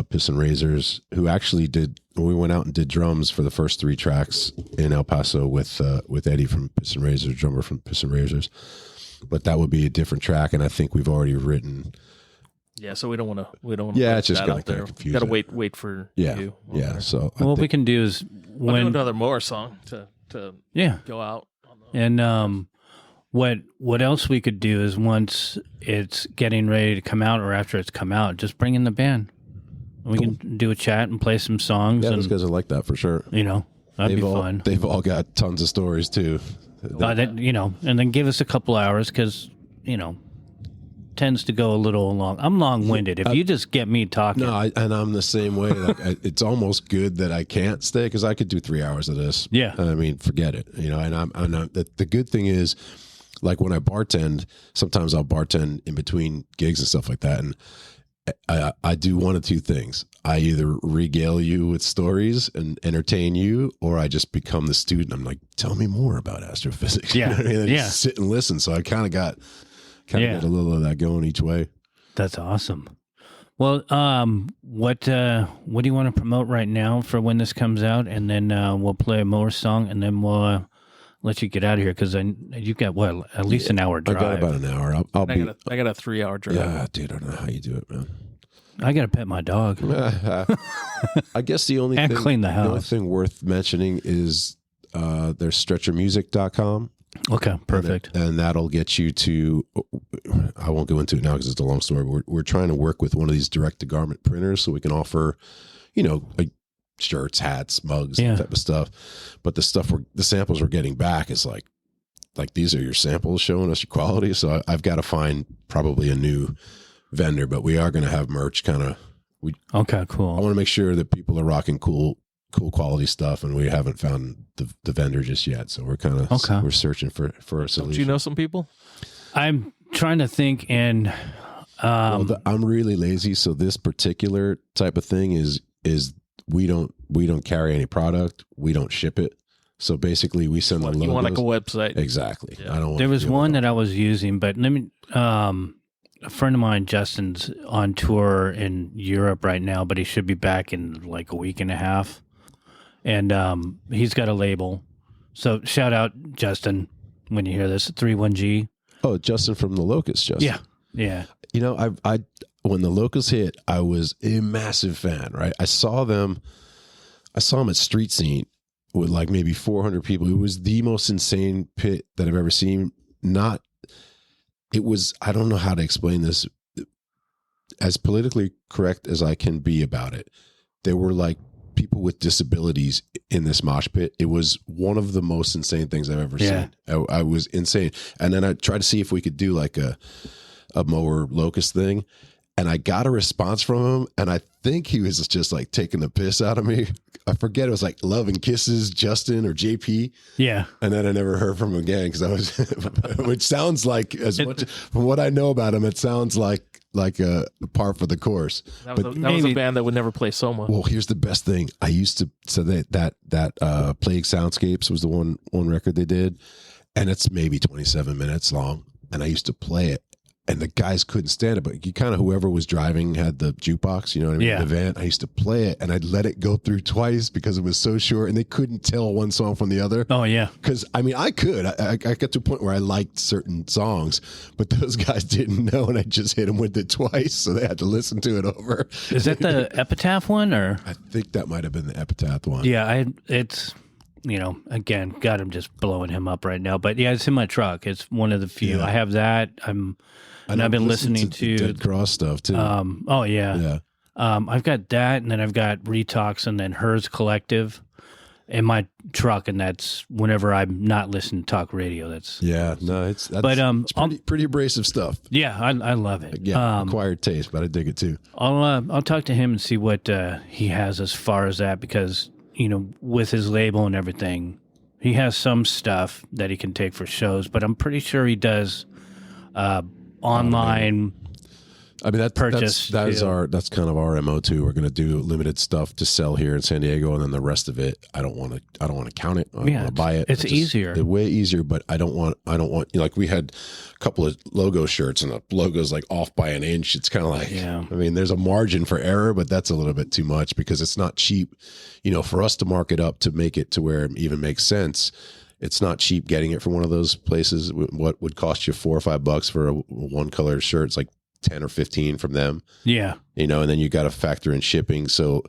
Piss and Razors, who actually we went out and did drums for the first 3 tracks in El Paso with Eddie from Piss and Razors, drummer from Piss and Razors. But that would be a different track, and I think we've already written. Yeah, so we don't want to. Yeah, it's just going to confuse. Got to wait for you. Yeah. So what we can do is we'll do another Mower song to go out. And what else we could do is once it's getting ready to come out or after it's come out, just bring in the band. We can do a chat and play some songs. Yeah, those guys are like that for sure. That'd be fun. They've all got tons of stories too. And then give us a couple hours because, tends to go a little long. I'm long-winded. If you just get me talking. No, and I'm the same way. Like it's almost good that I can't stay because I could do 3 hours of this. Yeah. I mean, forget it. And I'm the good thing is, like when I bartend, sometimes I'll bartend in between gigs and stuff like that. And I do one of two things. I either regale you with stories and entertain you, or I just become the student. I'm like, tell me more about astrophysics. Yeah. You know what I mean? Just sit and listen. So I kind of got a little of that going each way. That's awesome. Well, what do you want to promote right now for when this comes out? And then we'll play a Mower song, and then we'll let you get out of here because you've got at least an hour drive. I got about an hour. I got a 3-hour drive. Yeah, dude, I don't know how you do it, man. I got to pet my dog. I guess the only and thing, clean the house. The only thing worth mentioning is there's stretchermusic.com. Okay, perfect. And that'll get you to, I won't go into it now because it's a long story, but we're trying to work with one of these direct-to-garment printers so we can offer, like shirts, hats, mugs, that type of stuff. But the samples we're getting back is like these are your samples showing us your quality. So I've got to find probably a new vendor, but we are going to have merch okay, cool. I want to make sure that people are rocking cool quality stuff, and we haven't found the vendor just yet. So we're kind of we're searching for a solution. Do you know some people? I'm trying to think, and I'm really lazy. So this particular type of thing is we don't carry any product. We don't ship it. So basically, we send the logos. You want like a website? Exactly. Yeah. I don't. There was one that I was using, but let me. A friend of mine, Justin's on tour in Europe right now, but he should be back in like a week and a half. And he's got a label. So shout out, Justin, when you hear this, 31G. Oh, Justin from The Locust, Justin. Yeah. I when The Locust hit, I was a massive fan, right? I saw them at Street Scene with like maybe 400 people. It was the most insane pit that I've ever seen. It was, I don't know how to explain this, as politically correct as I can be about it. There were like people with disabilities in this mosh pit. It was one of the most insane things I've ever seen. I was insane. And then I tried to see if we could do like a Mower Locust thing. and I got a response from him, and I think he was just like taking the piss out of me. I forget, it was like Love and Kisses, Justin or JP. Yeah. And then I never heard from him again because I was, which sounds like, as much from what I know about him, it sounds like a par for the course. That was a band that would never play Soma. Well, here's the best thing. I used to, so that Plague Soundscapes was the one record they did, and it's maybe 27 minutes long, and I used to play it. And the guys couldn't stand it, but you kind of, whoever was driving had the jukebox, you know what I mean? Yeah. The van. I used to play it, and I'd let it go through twice because it was so short, and they couldn't tell one song from the other. Oh, yeah. Because, I mean, I could. I got to a point where I liked certain songs, but those guys didn't know, and I just hit them with it twice, so they had to listen to it over. Is that the Epitaph one, or? I think that might have been the Epitaph one. Yeah, it's, again, God, I'm just blowing him up right now. But yeah, it's in my truck. It's one of the few. Yeah. I have that. I've been listening to Dead Cross stuff too. Oh yeah. Yeah. I've got that, and then I've got Retox, and then Hers Collective in my truck, and that's whenever I'm not listening to talk radio. That's it's pretty abrasive stuff. yeah, I love it. Yeah, acquired taste, but I dig it too. I'll talk to him and see what he has as far as that, because with his label and everything, he has some stuff that he can take for shows, but I'm pretty sure he does online. I mean, that's purchase. that's kind of our MO too. We're going to do limited stuff to sell here in San Diego, and then the rest of it, I don't want to count it. I don't want to buy it. It's easier. It's way easier, but I don't want. Like, we had a couple of logo shirts, and the logo's like off by an inch. It's kind of like, I mean, there's a margin for error, but that's a little bit too much because it's not cheap. For us to mark it up to make it to where it even makes sense. It's not cheap getting it from one of those places. What would cost you $4 or $5 for a one color shirt? It's like 10 or 15 from them. Yeah. And then you got to factor in shipping. So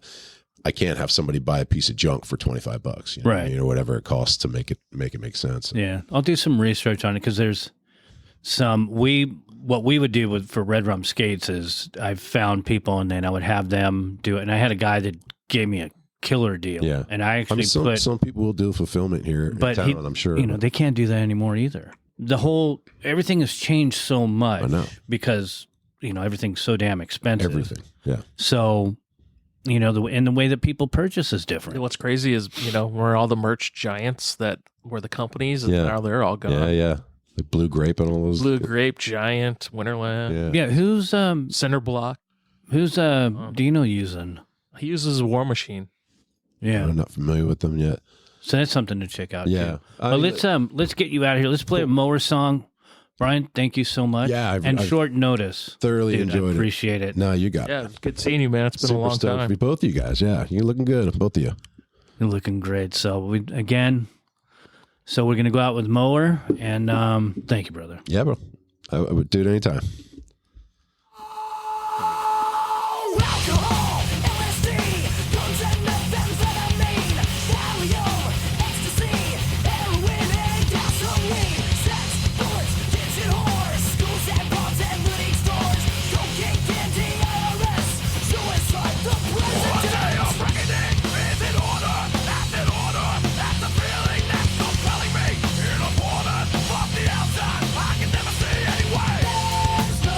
I can't have somebody buy a piece of junk for $25, right? Or whatever it costs to make it make sense. Yeah. I'll do some research on it, because there's what we would do for Red Rum Skates is I've found people, and then I would have them do it. And I had a guy that gave me a killer deal. Yeah. And I actually some people will do fulfillment here in town, I'm sure. They can't do that anymore either. Everything has changed so much. I know. Because, everything's so damn expensive. Everything. Yeah. So, the way that people purchase is different. What's crazy is, where all the merch giants that were the companies, and now they're all gone. Yeah. Like Blue Grape and all those. Blue Grape, Giant, Winterland. Yeah. Who's Center Block? Who's Dino using? He uses War Machine. Yeah. I'm not familiar with them yet. So that's something to check out. Yeah. Too. Let's get you out of here. Let's play a Mower song. Brian, thank you so much. Yeah. Short notice. Thoroughly enjoyed it. Appreciate it. No, you got it. Yeah, good seeing you, man. It's been a long time. For both of you guys. Yeah. You're looking good, both of you. You're looking great. So we're going to go out with Mower, and thank you, brother. Yeah, bro. I would do it anytime. There's no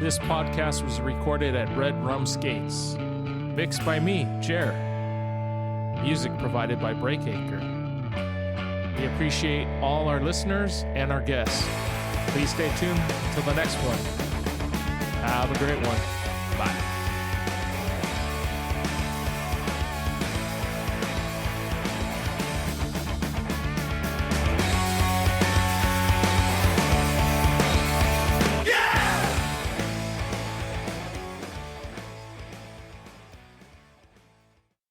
This podcast was recorded at Red Rum Skates. Mixed by me, Jer. Music provided by Breakacre. We appreciate all our listeners and our guests. Please stay tuned till the next one. Have a great one. Bye.